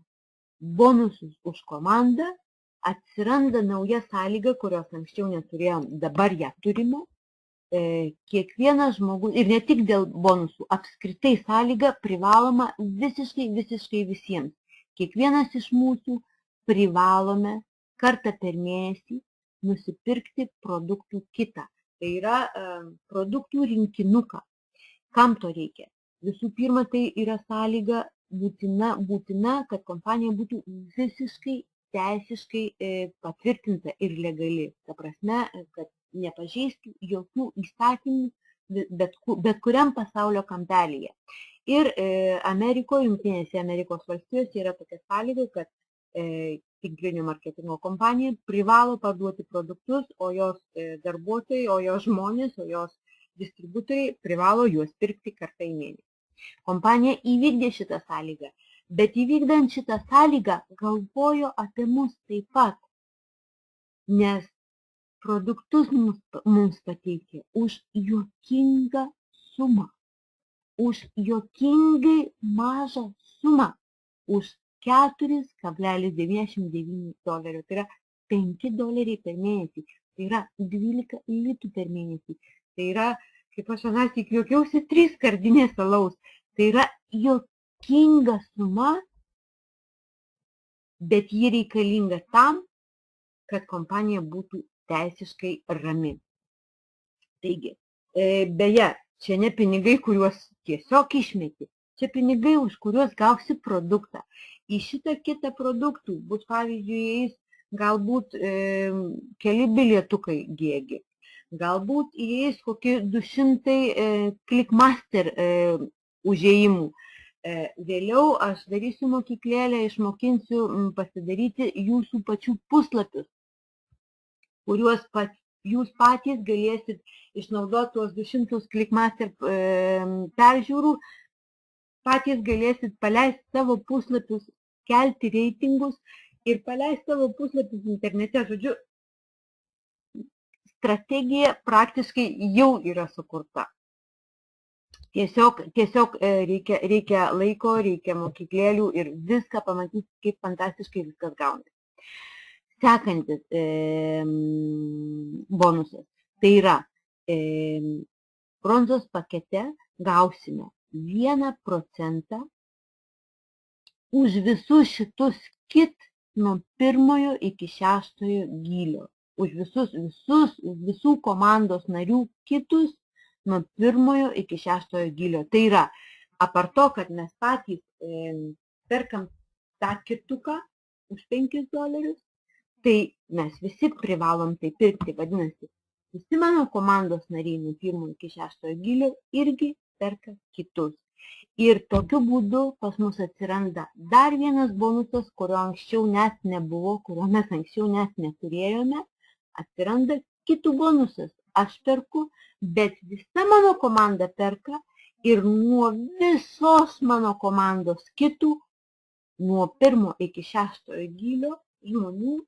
bonusus už komandą, atsiranda nauja sąlyga, kurios anksčiau neturėjom, dabar ją turime. Kiekvienas žmogus, ir ne tik dėl bonusų, apskritai sąlyga privaloma visiškai visiems. Kiekvienas iš mūsų privalome kartą per mėnesį nusipirkti produktų kitą. Tai yra produktų rinkinuką. Kam to reikia? Visų pirma, tai yra sąlyga būtina, kad kompanija būtų visiškai teisiškai patvirtinta ir legali. Ta prasme, kad nepažeistų jokių įstatymų bet kuriam pasaulio kampelyje. Ir Amerikoje, Jungtinėse Amerikos valstijose yra tokia sąlyga, kad tinklinio marketingo kompanija privalo parduoti produktus, o jos darbuotojai, o jos žmonės, o jos distributoriai privalo juos pirkti kartą į mėnesį. Kompanija įvykdė šitą sąlygą. Bet įvykdant šitą sąlygą galvojo apie mus taip pat, nes produktus mums pateikė už juokingą sumą. už juokingai mažą sumą, už $4,99. Tai yra $5 per mėnesį. Tai yra 12 litų per mėnesį. Tai yra, kaip aš anas tik juokiausi, 3 skardinės alaus. Tai yra juokinga suma, bet ji reikalinga tam, kad kompanija būtų teisiškai rami. Taigi, beje, čia ne pinigai, kuriuos tiesiog išmeti, čia pinigai, už kuriuos gausi produktą. Į šitą kitą produktų bus, pavyzdžiui, įeis galbūt keli bilietukai GG, galbūt įeis kokie 200 Clickmaster užėjimų. Vėliau aš darysiu mokyklėlę, išmokinsiu pasidaryti jūsų pačių puslapius, kuriuos jūs patys galėsit išnaudoti tuos 200 Clickmaster peržiūrų, patys galėsit paleisti savo puslapius, kelti reitingus ir paleisti savo puslapius internete. Žodžiu, strategija praktiškai jau yra sukurta. Tiesiog reikia laiko, reikia mokyklėlių ir viską pamatyti, kaip fantastiškai viskas gaunasi. Sekantis bonusas. Tai yra, bronzos pakete gausime 1% už visus šitus kit nuo 1 iki 6 gylio. Už visų komandos narių kitus nuo 1 iki 6 gylio. Tai yra, apart to, kad mes patys perkam tą kituką už $5, tai mes visi privalom tai pirkti. Vadinasi, visi mano komandos nariai nuo 1 iki 6 gylio irgi perka kitus. Ir tokiu būdu pas mus atsiranda dar vienas bonusas, kurio anksčiau net nebuvo, kurio mes anksčiau net neturėjome. Atsiranda kitų bonusas. Aš perku, bet visa mano komanda perka ir nuo visos mano komandos kitų, nuo 1 iki 6 gylio žmonių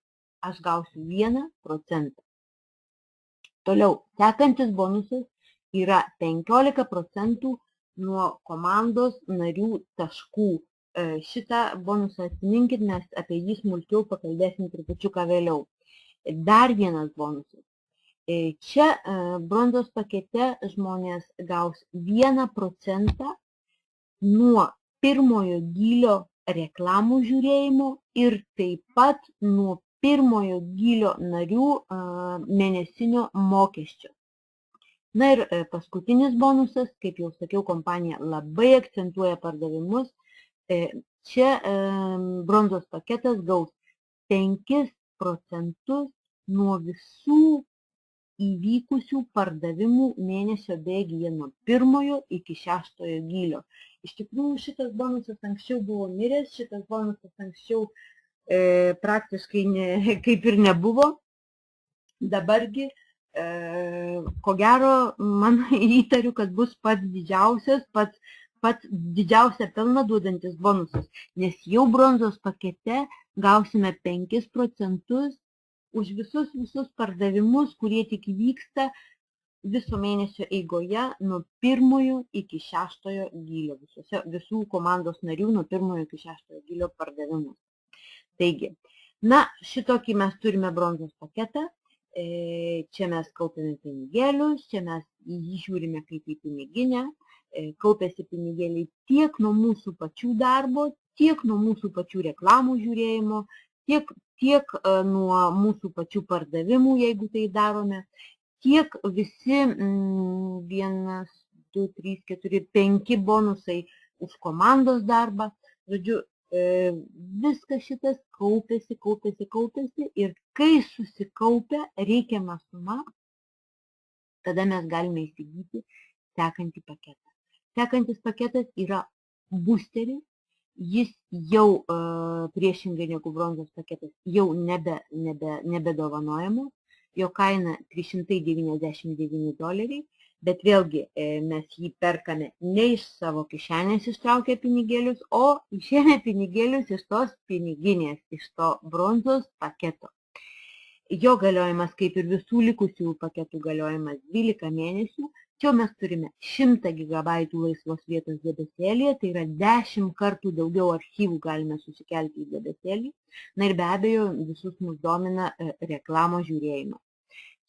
aš gausiu 1%. Toliau, sekantis bonusas yra 15% nuo komandos narių taškų. Šitą bonusą atiminkit, mes apie jį smulkiau pakalbėsim trupučiuką vėliau. Dar vienas bonusas. Čia bronzos pakete žmonės gaus 1% nuo 1 gylio reklamų žiūrėjimo ir taip pat nuo 1 gylio narių mėnesinio mokesčio. Na ir paskutinis bonusas, kaip jau sakiau, kompanija labai akcentuoja pardavimus. Čia bronzos paketas gaus 5% nuo visų įvykusių pardavimų mėnesio bėgyje nuo 1 iki 6 gylio. Iš tikrųjų, šitas bonusas anksčiau buvo miręs, šitas bonusas anksčiau praktiškai kaip ir nebuvo. Dabargi, ko gero, man įtariu, kad bus pats didžiausias, pats didžiausią pelną duodantis bonusas, nes jau bronzos pakete gausime 5% už visus pardavimus, kurie tik vyksta viso mėnesio eigoje nuo 1 iki 6 gylio, visų komandos narių nuo 1 iki 6 gylio pardavimus. Taigi, na, šitokį mes turime bronzos paketą, čia mes kaupiame pinigėlius, čia mes jį žiūrime kaip į piniginę, kaupiasi pinigėliai tiek nuo mūsų pačių darbo, tiek nuo mūsų pačių reklamų žiūrėjimo, tiek nuo mūsų pačių pardavimų, jeigu tai darome, tiek visi 1, 2, 3, 4, 5 bonusai už komandos darbą. Žodžiu, viskas šitas kaupiasi ir kai susikaupia reikiama suma, tada mes galime įsigyti sekantį paketą. Sekantis paketas yra boosteris, jis jau priešingai negu bronzos paketas jau nebedovanojamos, jo kaina $399, bet vėlgi mes jį perkame ne iš savo kišenės ištraukę pinigėlius, o išėmę pinigėlius iš tos piniginės, iš to bronzos paketo. Jo galiojimas, kaip ir visų likusių paketų galiojimas, 12 mėnesių. Čia mes turime 100 GB laisvos vietos debesėlyje, tai yra 10 kartų daugiau archyvų galime susikelti į debesėlį. Na ir be abejo, visus mus domina reklamos žiūrėjimas.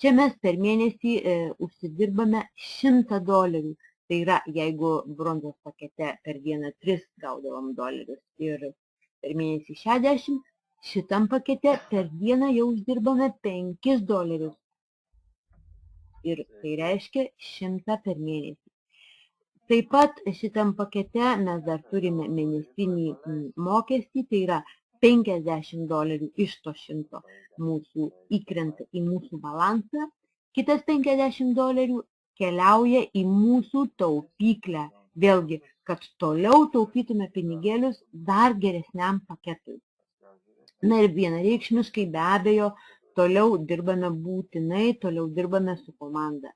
Čia mes per mėnesį užsidirbame $100. Tai yra, jeigu bronzos pakete per dieną 3 gaudavom dolerius ir per mėnesį 60, šitam pakete per dieną jau uždirbame $5. Ir tai reiškia 100 per mėnesį. Taip pat šitam pakete mes dar turime mėnesinį mokestį, tai yra $50 iš to 100 mūsų įkrenta į mūsų balansą, kitas $50 keliauja į mūsų taupyklę. Vėlgi, kad toliau taupytume pinigėlius dar geresniam paketui. Na ir vienareikšmiškai be abejo, toliau dirbame būtinai, toliau dirbame su komanda.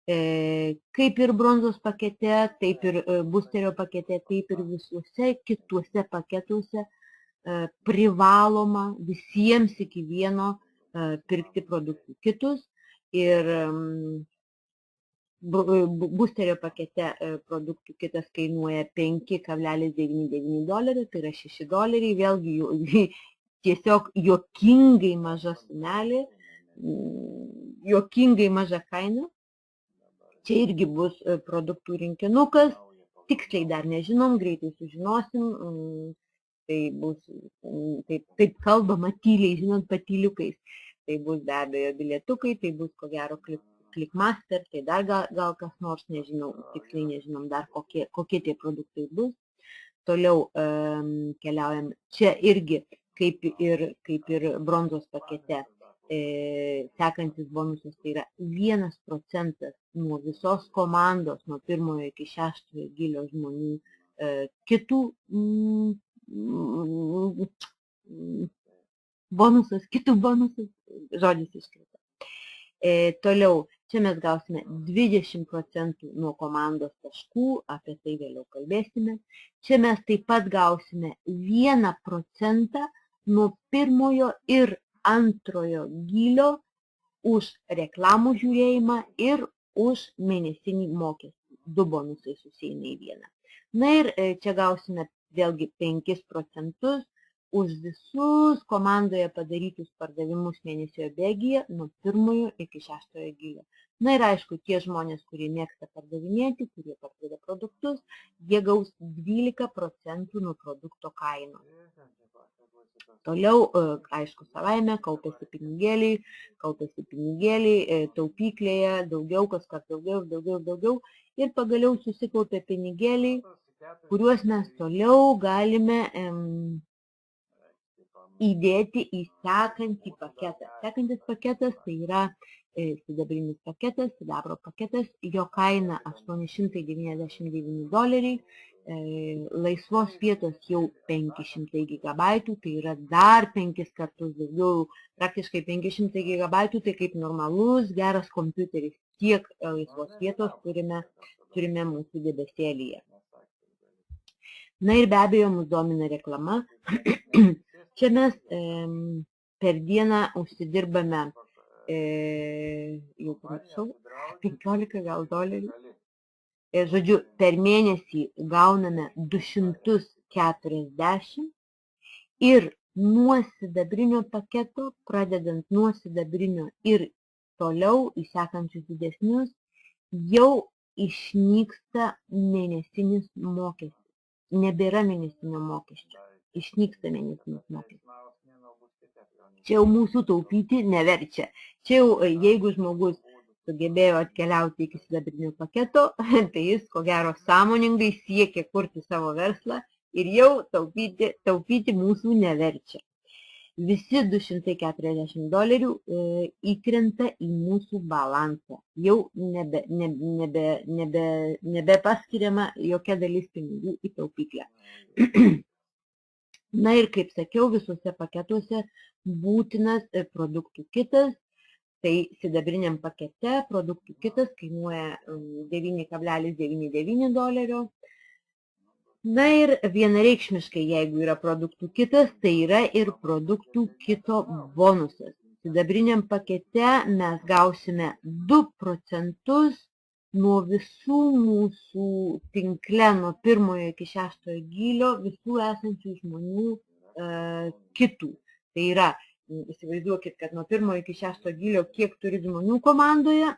Kaip ir bronzos pakete, taip ir boosterio pakete, taip ir visuose kituose paketuose privaloma visiems iki vieno pirkti produktų kitus. Ir boosterio pakete produktų kitas kainuoja $5,99, tai yra $6, vėlgi tiesiog juokingai maža sumelė, juokingai maža kaina. Čia irgi bus produktų rinkinukas, tiksliai dar nežinom, greitai sužinosim, tai bus, taip kalbama tyliai, žinot, patyliukais. Tai bus be abejo bilietukai, tai bus ko gero Clickmaster, tai dar gal kas nors, nežinau, tiksliai nežinom dar kokie tie produktai bus. Toliau keliaujam, čia irgi kaip ir bronzos pakete, sekantis bonusas tai yra 1% nuo visos komandos, nuo 1 iki 6 gilio žmonių, kitų bonusas, žodis iškrito. Toliau, čia mes gausime 20% nuo komandos taškų, apie tai vėliau kalbėsime. Čia mes taip pat gausime 1% nuo 1 ir 2 gilio už reklamų žiūrėjimą ir už mėnesinį mokestį. 2 bonusai susieina į vieną. Na ir čia gausime vėlgi 5% už visus komandoje padarytus pardavimus mėnesio bėgyje nuo 1 iki 6 gilio. Na ir aišku, tie žmonės, kurie mėgsta pardavinėti, kurie parduoda produktus, jie gaus 12% nuo produkto kainos. Toliau, aišku, savaime kaupiasi pinigėliai, taupyklėje, daugiau, kas kart daugiau. Ir pagaliau susikaupia pinigėliai, kuriuos mes toliau galime įdėti į sekantį paketą. Sekantis paketas tai yra sidabrinis paketas, sidabro paketas, jo kaina $899, laisvos vietos jau 500 GB, tai yra dar 5 kartus daugiau, praktiškai 500 GB, tai kaip normalus, geras kompiuteris, tiek laisvos vietos turime mūsų debesėlyje. Na ir be abejo, mus domina reklama. Čia mes per dieną užsidirbame, jau pamiršau, 15 gal dolerių. Žodžiu, per mėnesį gauname 240 ir nuo sidabrinio paketo, pradedant nuo sidabrinio ir toliau į sekančius didesnius, jau išnyksta mėnesinis mokestis. Nebėra mėnesinio mokesčio. Išnyksta mėnesinis mokestis. Čia jau mūsų taupyti neverčia. Čia jau, jeigu žmogus sugebėjo atkeliauti iki sidabrinio paketo, tai jis, ko gero, sąmoningai siekia kurti savo verslą ir jau taupyti mūsų neverčia. Visi $240 įkrenta į mūsų balansą. Jau nebepaskiriama jokia dalis pinigų į taupyklę. Na ir kaip sakiau, visuose paketuose būtinas produktų kitas. Tai sidabriniam pakete produktų kitas kainuoja $9,99. Na ir vienareikšmiškai, jeigu yra produktų kitas, tai yra ir produktų kito bonusas. Sidabriniam pakete mes gausime 2% nuo visų mūsų tinkle, nuo 1 iki 6 gylio, visų esančių žmonių kitų. Tai yra, įsivaizduokit, kad nuo 1 iki 6 gylio, kiek turi žmonių komandoje,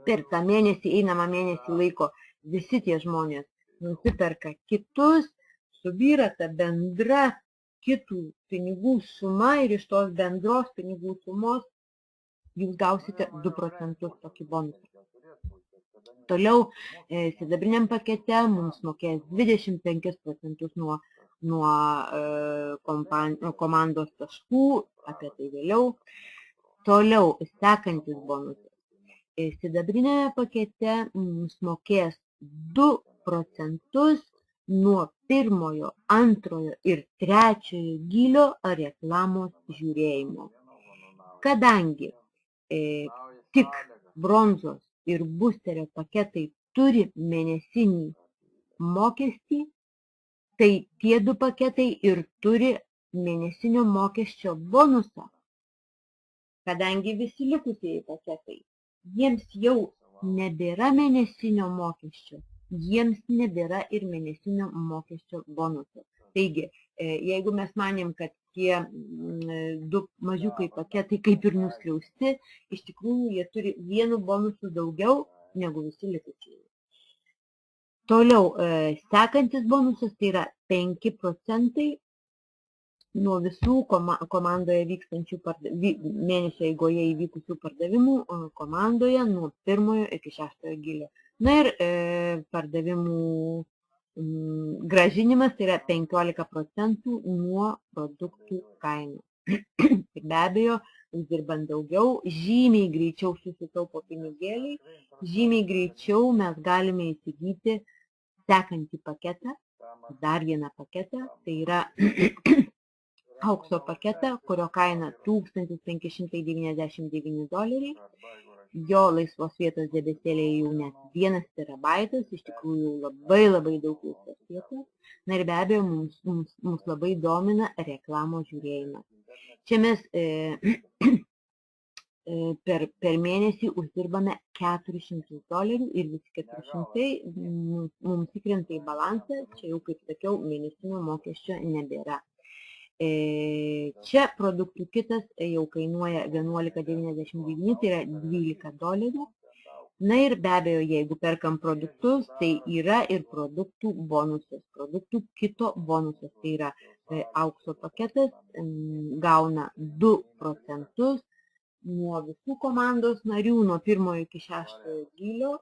per tą mėnesį, einamą mėnesį laiko, visi tie žmonės nusiperka kitus, subyra ta bendra kitų pinigų suma ir iš tos bendros pinigų sumos jūs gausite 2% tokį bonusą. Toliau, sidabriniam pakete mums mokės 25% nuo komandos taškų, apie tai vėliau. Toliau, sekantis bonusas. Sidabrinėme pakete mums mokės 2% nuo 1, 2 ir 3 gylio reklamos žiūrėjimo. Kadangi tik bronzos ir boosterio paketai turi mėnesinį mokestį, tai tie 2 paketai ir turi mėnesinio mokesčio bonusą. Kadangi visi likusieji paketai, jiems jau nebėra mėnesinio mokesčio, jiems nebėra ir mėnesinio mokesčio bonuso. Taigi, jeigu mes manėm, kad tie 2 mažiukai paketai kaip ir nuskriausti, iš tikrųjų jie turi 1 bonusu daugiau negu visi likusieji. Toliau, sekantis bonusas tai yra 5% nuo visų komandoje vykstančių mėnesio eigoje įvykusių pardavimų komandoje nuo 1 iki 6 gylio. Na ir pardavimų gražinimas tai yra 15% nuo produktų kainų. Ir be abejo, uždirbant daugiau, žymiai greičiau susitaupo pinigėliai, žymiai greičiau mes galime įsigyti sekantį paketą, dar vieną paketą, tai yra aukso paketą, kurio kaina $1599. Jo laisvos vietos debesėlėje jau net 1 terabaitas, iš tikrųjų labai daug laisvos vietos. Na ir be abejo, mums labai domina reklamos žiūrėjimas. Čia mes per mėnesį uždirbame $400 ir visi 400 mums įkrenta į balansą, čia jau, kaip sakiau, mėnesinio mokesčio nebėra. Čia produktų kitas jau kainuoja $11.99, tai yra $12. Na ir be abejo, jeigu perkam produktus, tai yra ir produktų bonusas, produktų kito bonusas, tai yra aukso paketas, gauna 2% nuo visų komandos narių, nuo 1 iki 6 gylio,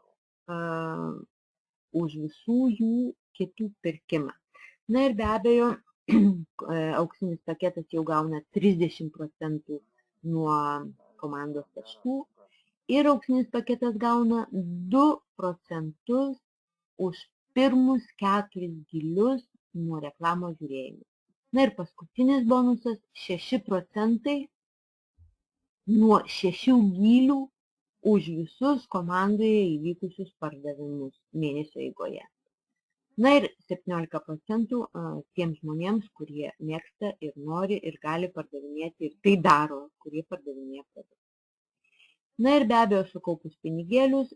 už visų jų kitų pirkimą. Na ir be abejo, auksinis paketas jau gauna 30% nuo komandos taškų ir auksinis paketas gauna 2% už pirmus 4 gylius nuo reklamos žiūrėjimo. Na ir paskutinis bonusas 6% nuo 6 gylių už visus komandoje įvykusius pardavimus mėnesio eigoje. Na ir 17% tiems žmonėms, kurie mėgsta ir nori ir gali pardavinėti ir tai daro, kurie pardavinėja produktus. Na ir be abejo, sukaupus pinigėlius,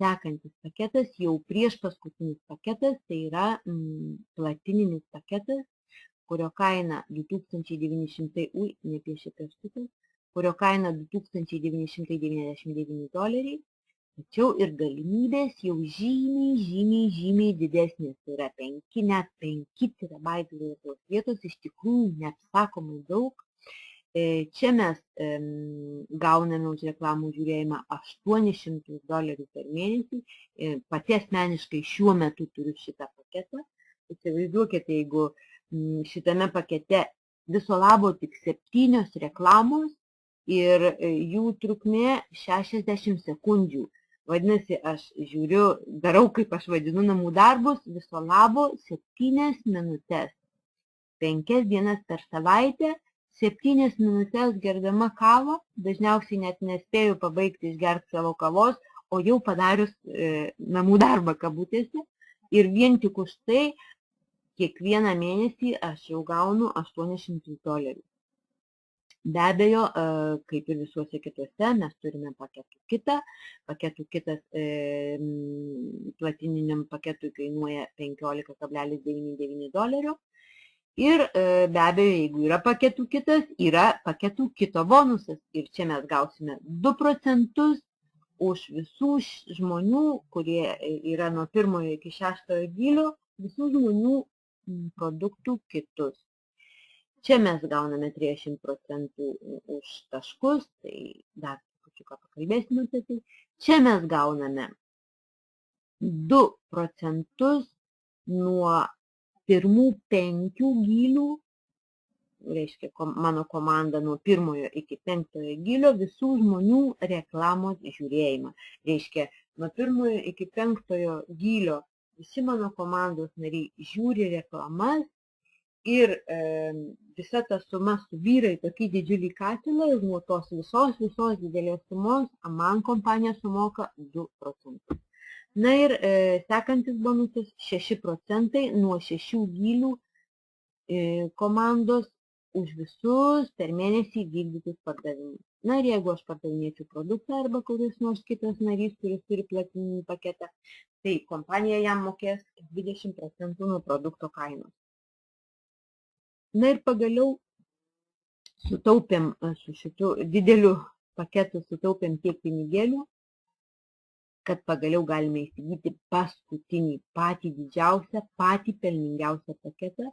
sekantis paketas, jau prieš paskutinis paketas, tai yra platininis paketas, kurio kaina $2,900, nepiešė pieštukas, kurio kaina $2,999. Tačiau ir galimybės jau žymiai didesnės, tai yra net 5 terabaitų laisvos vietos, iš tikrųjų neapsakomai daug. Čia mes gauname už reklamų žiūrėjimą $800 per mėnesį, pati asmeniškai šiuo metu turiu šitą paketą. Įsivaizduokite, jeigu šitame pakete viso labo tik 7 reklamos ir jų trukmė 60 sekundžių. Vadinasi, aš žiūriu, darau, kaip aš vadinu, namų darbus, viso labo 7 minutės, 5 dienas per savaitę, 7 minutės gerdama kavą, dažniausiai net nespėju pabaigti išgerti savo kavos, o jau padarius namų darbą kabutėse. Ir vien tik už tai, kiekvieną mėnesį aš jau gaunu $800. Be abejo, kaip ir visuose kituose, mes turime paketų kitą. Paketų kitas platininiam paketui kainuoja $15,99. Ir be abejo, jeigu yra paketų kitas, yra paketų kito bonusas. Ir čia mes gausime 2% už visų žmonių, kurie yra nuo 1 iki 6 gylio, visų žmonių produktų kitus. Čia mes gauname 30% už taškus, tai dar trupučiuką pakalbėsime apie tai. Čia mes gauname 2% nuo pirmų 5 gylių, reiškia mano komanda nuo 1 iki 5 gylio visų žmonių reklamos žiūrėjimą. Reiškia, nuo 1 iki 5 gylio visi mano komandos nariai žiūri reklamas ir visa ta suma suvyra į tokį didžiulį katilą ir nuo tos visos didelės sumos man kompanija sumoka 2%. Na ir sekantis bonusas 6% nuo 6 gylių komandos už visus per mėnesį vykdytus pardavimus. Na ir jeigu aš pardavinėčiau produktą arba kuris nors kitas narys, kuris turi platininį paketą, tai kompanija jam mokės 20% nuo produkto kainos. Na ir pagaliau sutaupėm su šitu dideliu paketu, sutaupėm tiek pinigėlių, kad pagaliau galime įsigyti paskutinį, patį didžiausią, patį pelningiausią paketą.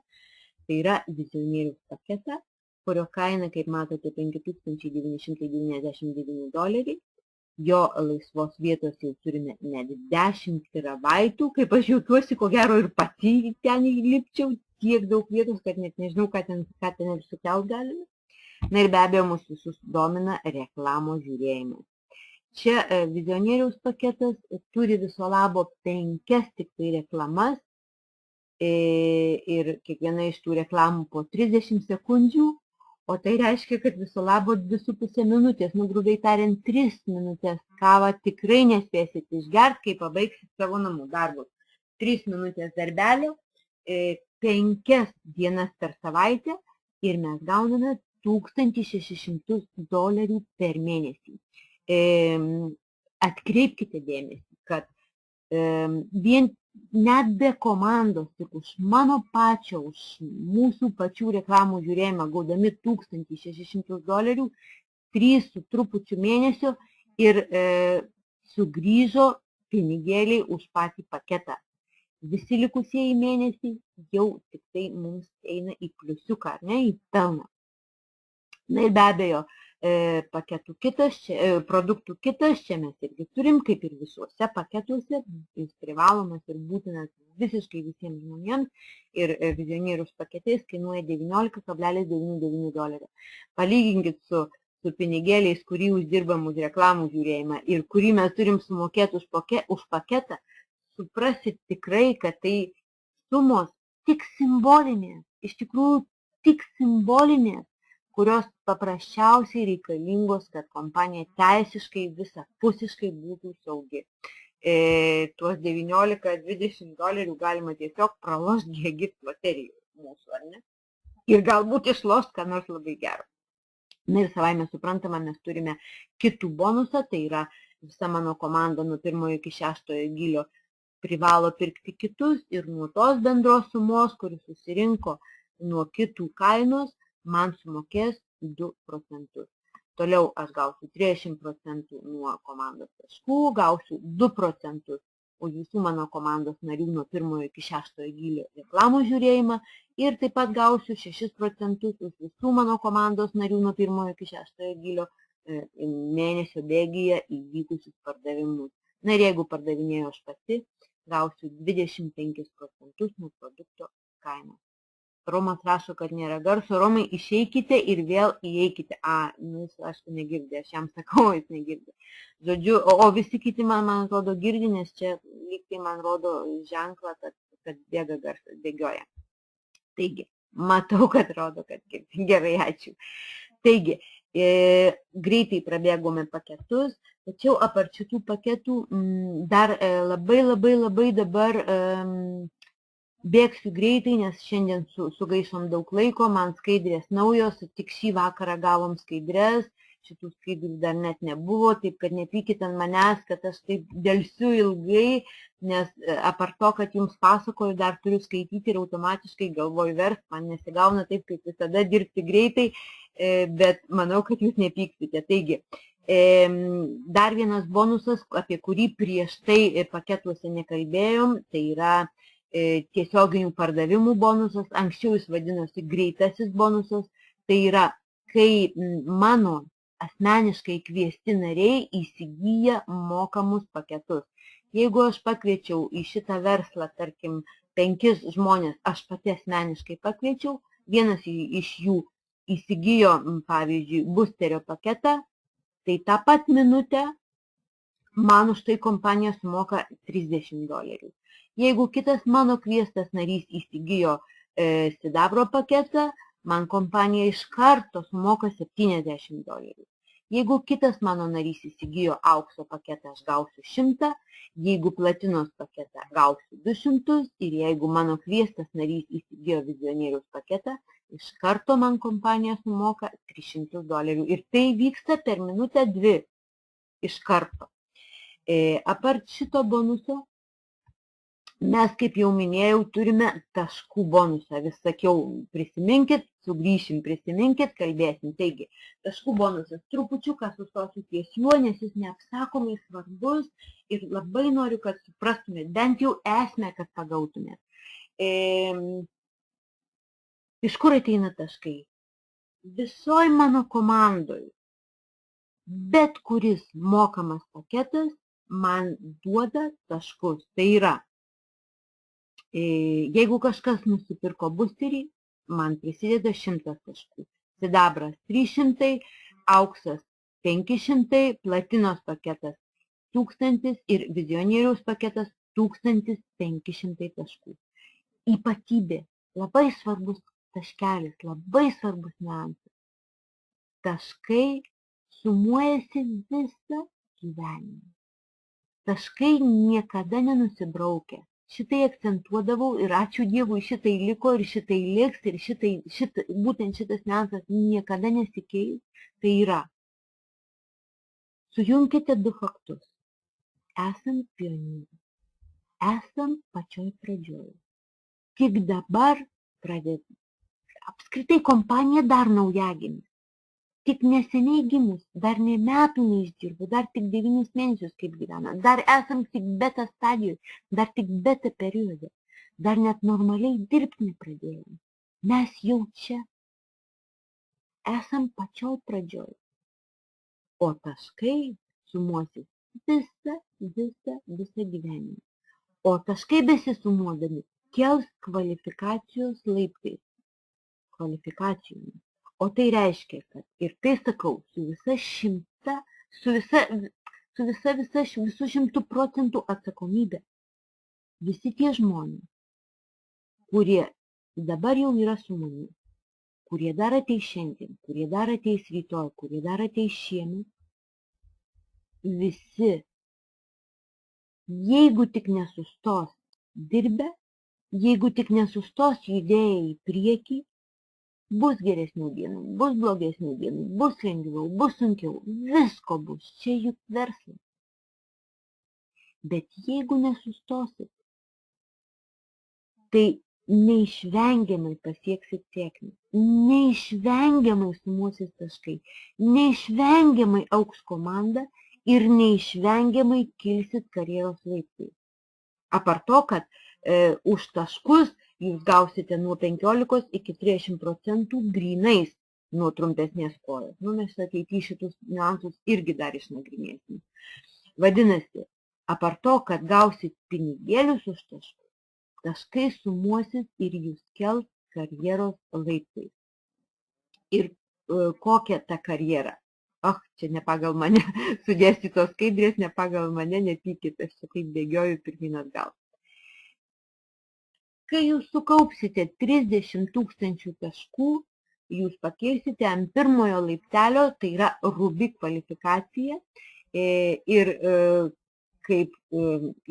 Tai yra vizionieriaus paketą, kurio kaina, kaip matote, $5,999. Jo laisvos vietos jau turime net 10 terabaitų, kaip aš jaučiuosi, ko gero ir pati ten įlipčiau, tiek daug vietos, kad net nežinau, ką ten ir sukelt galime. Na ir be abejo, mus visus domina reklamos žiūrėjimas. Čia vizionieriaus paketas turi viso labo 5 tik tai reklamas ir kiekviena iš tų reklamų po 30 sekundžių, o tai reiškia, kad viso labo 2,5 minutės, grubiai tariant 3 minutės kavą tikrai nespėsit išgerti, kai pabaigsit savo namų darbus. 3 minutės darbelio, 5 dienas per savaitę ir mes gauname $1,600 per mėnesį. Atkreipkite dėmesį, kad vien net be komandos, tik už mano pačio, už mūsų pačių reklamų žiūrėjimą, gaudami $1,600, 3 su trupučiu mėnesio ir sugrįžo pinigėliai už patį paketą. Visi likusieji mėnesiai jau tik tai mums eina į pliusiuką, ar ne, į pelną. Na ir be abejo, produktų kitas, čia mes irgi turim, kaip ir visuose paketuose, jis privalomas ir būtinas visiškai visiems žmonėms ir vizionieriaus paketės kainuoja $19,99. Palyginkit su pinigėliais, kurį uždirbam už reklamų žiūrėjimą ir kurį mes turim sumokėti už paketą, suprasit tikrai, kad tai sumos tik simbolinės, iš tikrųjų tik simbolinės, kurios paprasčiausiai reikalingos, kad kompanija teisiškai visapusiškai būtų saugi. Tuos $19-20 galima tiesiog pralošti GGIT loterijų mūsų, ar ne? Ir galbūt išlošti, ką nors labai gero. Na ir savaime suprantama, mes turime kitų bonusą, tai yra visa mano komanda nuo 1 iki 6 gylio privalo pirkti kitus ir nuo tos bendros sumos, kuris susirinko nuo kitų kainos, man sumokės 2%. Toliau aš gausiu 30% nuo komandos taškų, gausiu 2% už visų mano komandos narių nuo 1 iki 6 gylio reklamų žiūrėjimą ir taip pat gausiu 6% už visų mano komandos narių nuo 1 iki 6 gylio mėnesio bėgyje įvykusius pardavimus. Na ir jeigu pardavinėjau aš pati, gausiu 25% nuo produkto kainos. Romas rašo, kad nėra garso. Romai, išeikite ir vėl įeikite. Jis, aišku, negirdė, aš jam sakau, jis negirdė. Žodžiu, o visi kiti man atrodo girdi, nes čia lyg tai man rodo ženklą, kad bėga garsas, bėgioja. Taigi, matau, kad rodo, kad girdi. Gerai, ačiū. Taigi, greitai prabėgome paketus, tačiau apart šitų paketų dar labai dabar Bėgsiu greitai, nes šiandien sugaišom daug laiko, man skaidrės naujos, tik šį vakarą gavom skaidrės, šitų skaidrių dar net nebuvo, taip kad nepykit ant manęs, kad aš taip dėlsiu ilgai, nes apart to, kad jums pasakoju, dar turiu skaityti ir automatiškai galvoju verst, man nesigauna taip, kaip visada dirbti greitai, bet manau, kad jūs nepyksite. Taigi, dar vienas bonusas, apie kurį prieš tai paketuose nekalbėjom, tai yra tiesioginių pardavimų bonusas, anksčiau jis vadinosi greitasis bonusas, tai yra, kai mano asmeniškai kviesti nariai įsigyja mokamus paketus. Jeigu aš pakviečiau į šitą verslą, tarkim, 5 žmonės, aš pati asmeniškai pakviečiau, vienas iš jų įsigijo, pavyzdžiui, busterio paketą, tai tą pat minutę man už tai kompanija sumoka $30. Jeigu kitas mano kviestas narys įsigijo sidabro paketą, man kompanija iš karto sumoka $70. Jeigu kitas mano narys įsigijo aukso paketą, aš gausiu 100, jeigu platinos paketą gausiu 200 ir jeigu mano kviestas narys įsigijo vizionieriaus paketą, iš karto man kompanija sumoka $300. Ir tai vyksta per minutę 2 iš karto. Apart šito bonuso, mes, kaip jau minėjau, turime taškų bonusą. Vis sakiau, prisiminkit, sugrįšim, prisiminkit, kalbėsim. Taigi, taškų bonusas trupučiuką sustosiu ties juo, nes jis neapsakomai svarbus ir labai noriu, kad suprastumėt, bent jau esmę, kad pagautumėt. Iš kur ateina taškai? Visoj mano komandoj bet kuris mokamas paketas man duoda taškus. Tai yra, jeigu kažkas nusipirko busterį, man prisideda 100 taškų. Sidabras 300, auksas 500, platinos paketas 1000 ir vizionieriaus paketas 1500 taškų. Ypatybė, labai svarbus taškelis, labai svarbus niuansas. Taškai sumuojasi visą gyvenimą. Taškai niekada nenusibraukia. Šitai akcentuodavau ir ačiū Dievui, šitai liko ir šitai liks ir būtent šitas niuansas niekada nesikeis. Tai yra, sujunkite 2 faktus. Esam pionieriai. Esam pačioj pradžioj. Tik dabar pradėti. Apskritai kompanija dar naujagimis. Tik neseniai gimus, dar ne metų neišdirbu, dar tik 9 mėnesius kaip gyvena, dar esam tik beta stadijoje, dar tik beta periode, dar net normaliai dirbti nepradėjom. Mes jau čia esam pačioj pradžioj, o taškai sumuosis visą gyvenimą. O taškai besisumuodami kels kvalifikacijos laiptais, kvalifikacijomis. O tai reiškia, kad ir tai sakau, visų 100% atsakomybė. Visi tie žmonės, kurie dabar jau yra su manimi, kurie dar ateis šiandien, kurie dar ateis rytoj, kurie dar ateis šiemet, visi, jeigu tik nesustos dirbę, jeigu tik nesustos judėję į priekį, bus geresnių dienų, bus blogesnių dienų, bus lengviau, bus sunkiau, visko bus, čia juk verslas. Bet jeigu nesustosit, tai neišvengiamai pasieksit sėkmę, neišvengiamai sumuosis taškai, neišvengiamai augs komanda ir neišvengiamai kilsit karjeros laiptais. Apart to, kad už taškus jūs gausite nuo 15 iki 30% grynais nuo trumpesnės kojos. Mes ateityje šitus niuansus irgi dar išnagrinėsim. Vadinasi, apart to, kad gausit pinigėlius už taškus, taškai sumuosis ir jūs kels karjeros laiptais. Ir kokia ta karjera? Čia ne pagal mane, sudėstytos skaidrės, ne pagal mane, nepykit, aš čia taip bėgioju pirmyn atgal. Kai jūs sukaupsite 30 000 taškų, jūs pakilsite ant pirmojo laiptelio, tai yra Rubik kvalifikacija. Ir kaip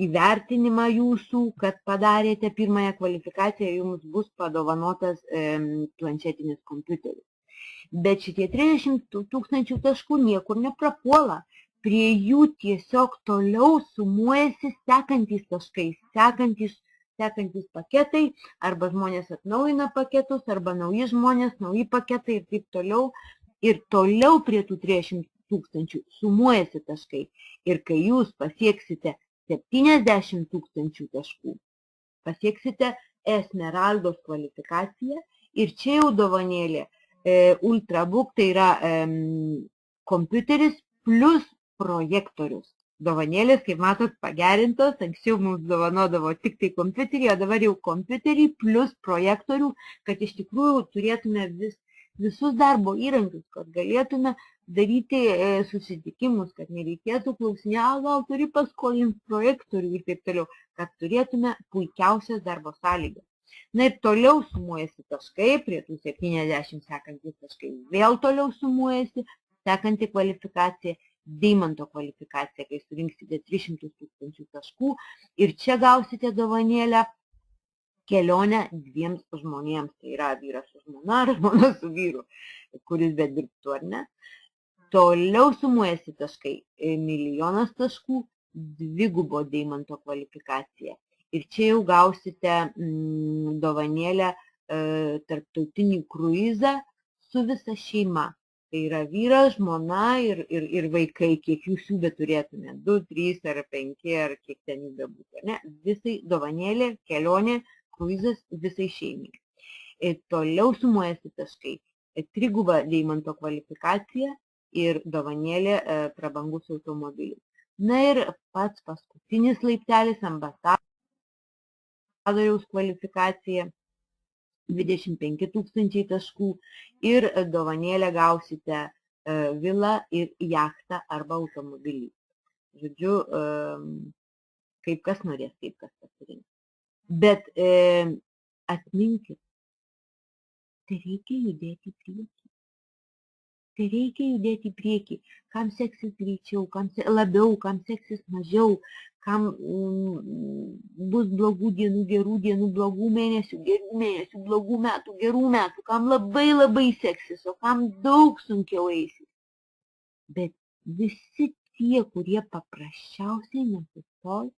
įvertinimą jūsų, kad padarėte pirmąją kvalifikaciją, jums bus padovanotas planšetinis kompiuteris. Bet šitie 30 000 taškų niekur neprapuola. Prie jų tiesiog toliau sumuojasi sekantys taškai, sekantys paketai, arba žmonės atnaujina paketus, arba nauji žmonės, nauji paketai ir taip toliau. Ir toliau prie tų 30 000 sumuojasi taškai. Ir kai jūs pasieksite 70 000 taškų, pasieksite Esmeraldos kvalifikaciją ir čia jau dovanėlė Ultrabook, tai yra kompiuteris plus projektorius. Dovanėlės, kaip matot, pagerintos, anksčiau mums dovanodavo tik tai kompiuterį, o dabar jau kompiuterį plus projektorių, kad iš tikrųjų turėtume visus darbo įrankius, kad galėtume daryti susitikimus, kad nereikėtų klausinėti, gal turi paskolinti projektorių ir taip toliau, kad turėtume puikiausias darbo sąlygas. Na ir toliau sumuojasi taškai, prie tų 70 sekantys taškai vėl toliau sumuojasi, sekanti kvalifikacija, deimanto kvalifikacija, kai surinksite 300 000 taškų ir čia gausite dovanėlę kelionę 2 žmonėms, tai yra vyras su žmona ar žmona su vyru, kuris bedirbtų ar ne. Toliau sumuojasi taškai, 1 000 000 taškų, 2 deimanto kvalifikacija. Ir čia jau gausite dovanėlę tarptautinį kruizą su visa šeima. Tai yra vyras, žmona ir vaikai, kiek jūs beturėtume, 2, 3 ar 5 ar kiek ten jų bebūtų. Visai dovanėlė, kelionė, kruizas visai šeimai. Toliau sumuojasi taškai, 3 deimanto kvalifikacija ir dovanėlė prabangus automobilis. Na ir pats paskutinis laiptelis, ambasadoriaus kvalifikacija, 25 000 taškų ir dovanėlę gausite vilą ir jachtą arba automobilį. Žodžiu, kaip kas norės, kaip kas pasirinks. Bet atminkit, tai reikia judėti į priekį. Tai reikia judėti į priekį. Kam seksis greičiau, kam labiau, kam seksis mažiau, kam bus blogų dienų, gerų dienų, blogų mėnesių, gerų mėnesių, blogų metų, gerų metų, kam labai seksis, o kam daug sunkiau eisis. Bet visi tie, kurie paprasčiausiai nesustoja,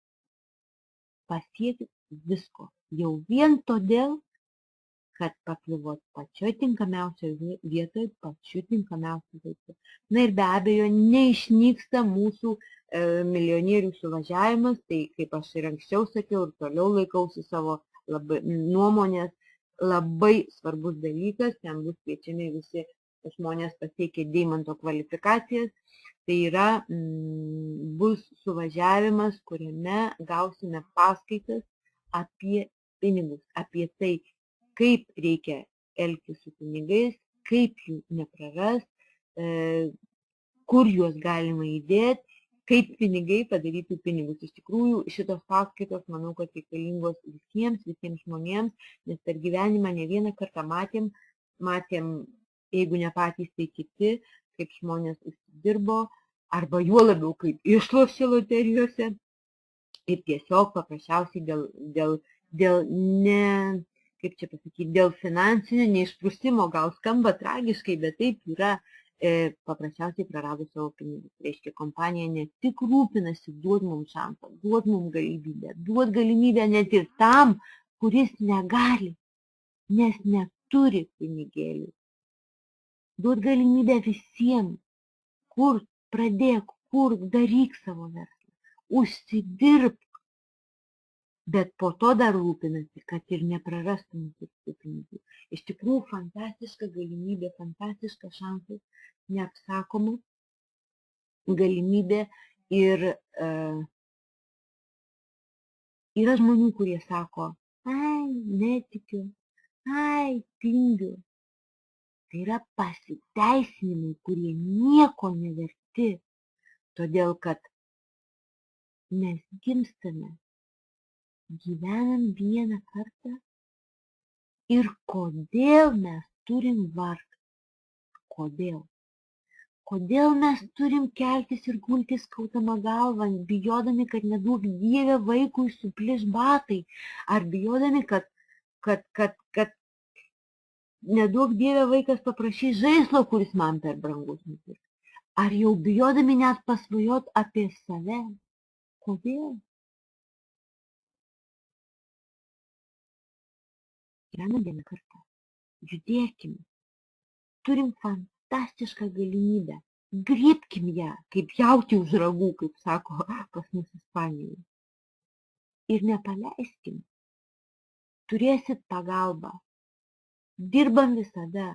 pasiekit visko. Jau vien todėl, kad pakliuvot pačioj tinkamiausioje vietoje, pačiu tinkamiausiu laiku. Na ir be abejo, neišnyksta mūsų milijonierių suvažiavimas, tai kaip aš ir anksčiau sakiau ir toliau laikausi savo nuomonės, labai svarbus dalykas, ten bus kviečiami visi žmonės pasiekę deimanto kvalifikacijas, tai yra bus suvažiavimas, kuriame gausime paskaitas apie pinigus, apie tai, kaip reikia elgtis su pinigais, kaip jų neprarast, kur juos galima įdėti, kaip pinigai padarytų pinigus. Iš tikrųjų, šitos paskaitos, manau, kad reikalingos visiems žmonėms, nes per gyvenimą ne vieną kartą matėm, jeigu ne patys, tai kiti, kaip žmonės užsidirbo, arba juo labiau kaip išlošė loterijose ir tiesiog paprasčiausiai dėl finansinio neišprusimo, gal skamba tragiškai, bet taip yra, paprasčiausiai prarado savo pinigus. Reiškia, kompanija ne tik rūpinasi, duod mums šansą, duod mums galimybę net ir tam, kuris negali, nes neturi pinigėlių. Duod galimybę visiems, kur pradėk, kur daryk savo verslą, užsidirb. Bet po to dar rūpinasi, kad ir neprarastum tų pinigų. Iš tikrųjų, fantastiška galimybė, fantastiškas šansas, neapsakoma galimybė ir yra žmonių, kurie sako, ai, netikiu, ai, tingiu. Tai yra pasiteisinimai, kurie nieko neverti, todėl kad mes gimstame, gyvenam vieną kartą ir kodėl mes turim vargti? Kodėl? Kodėl mes turim keltis ir gultis skaudama galva, bijodami, kad neduok Dieve vaikui supliš batai, ar bijodami, kad neduok Dieve vaikas paprašys žaislo, kuris man per brangus nupirks. Ar jau bijodami net pasvajot apie save? Kodėl? Gyvename vieną kartą. Judėkime. Turim fantastišką galimybę. Griebkim ją, kaip jauti už ragų, kaip sako pas mus Ispanijoje. Ir nepaleiskim. Turėsit pagalbą. Dirbam visada.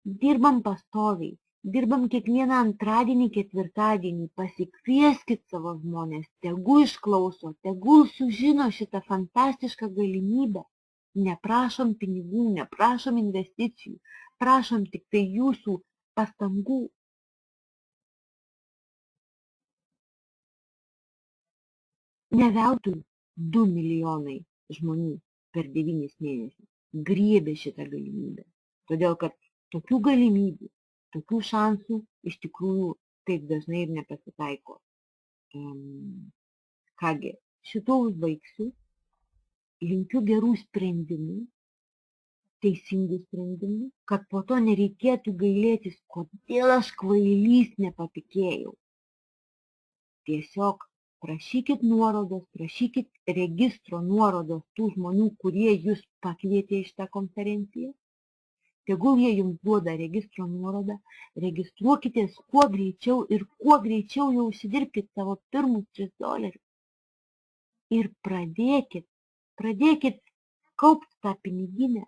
Dirbam pastoviai. Dirbam kiekvieną antradienį, ketvirtadienį. Pasikvieskit savo žmonės. Tegu išklauso, tegul sužino šitą fantastišką galimybę. Neprašom pinigų, neprašom investicijų. Prašom tik tai jūsų pastangų. Ne veltui 2 milijonai žmonių per 9 mėnesius griebė šitą galimybę. Todėl, kad tokių galimybių, tokių šansų iš tikrųjų taip dažnai ir nepasitaiko. Kągi, šito užbaigsiu. Linkiu gerų sprendimų, teisingų sprendimų, kad po to nereikėtų gailėtis, kodėl aš kvailys nepatikėjau. Tiesiog prašykit nuorodos, prašykit registro nuorodos tų žmonių, kurie jūs pakvietė į šitą konferenciją. Tegul jie jums duoda registro nuorodą, registruokitės kuo greičiau ir kuo greičiau jau užsidirbkit savo pirmus $3. Ir pradėkit kaupti tą piniginę,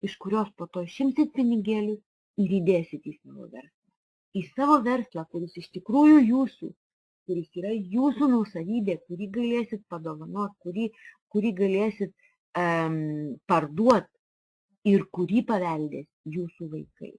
iš kurios po to išimsit pinigėlius ir įdėsit į savo verslą. Į savo verslą, kuris iš tikrųjų jūsų, kuris yra jūsų nuosavybė, kurį galėsit padovanot, kurį galėsit parduot ir kurį paveldės jūsų vaikai.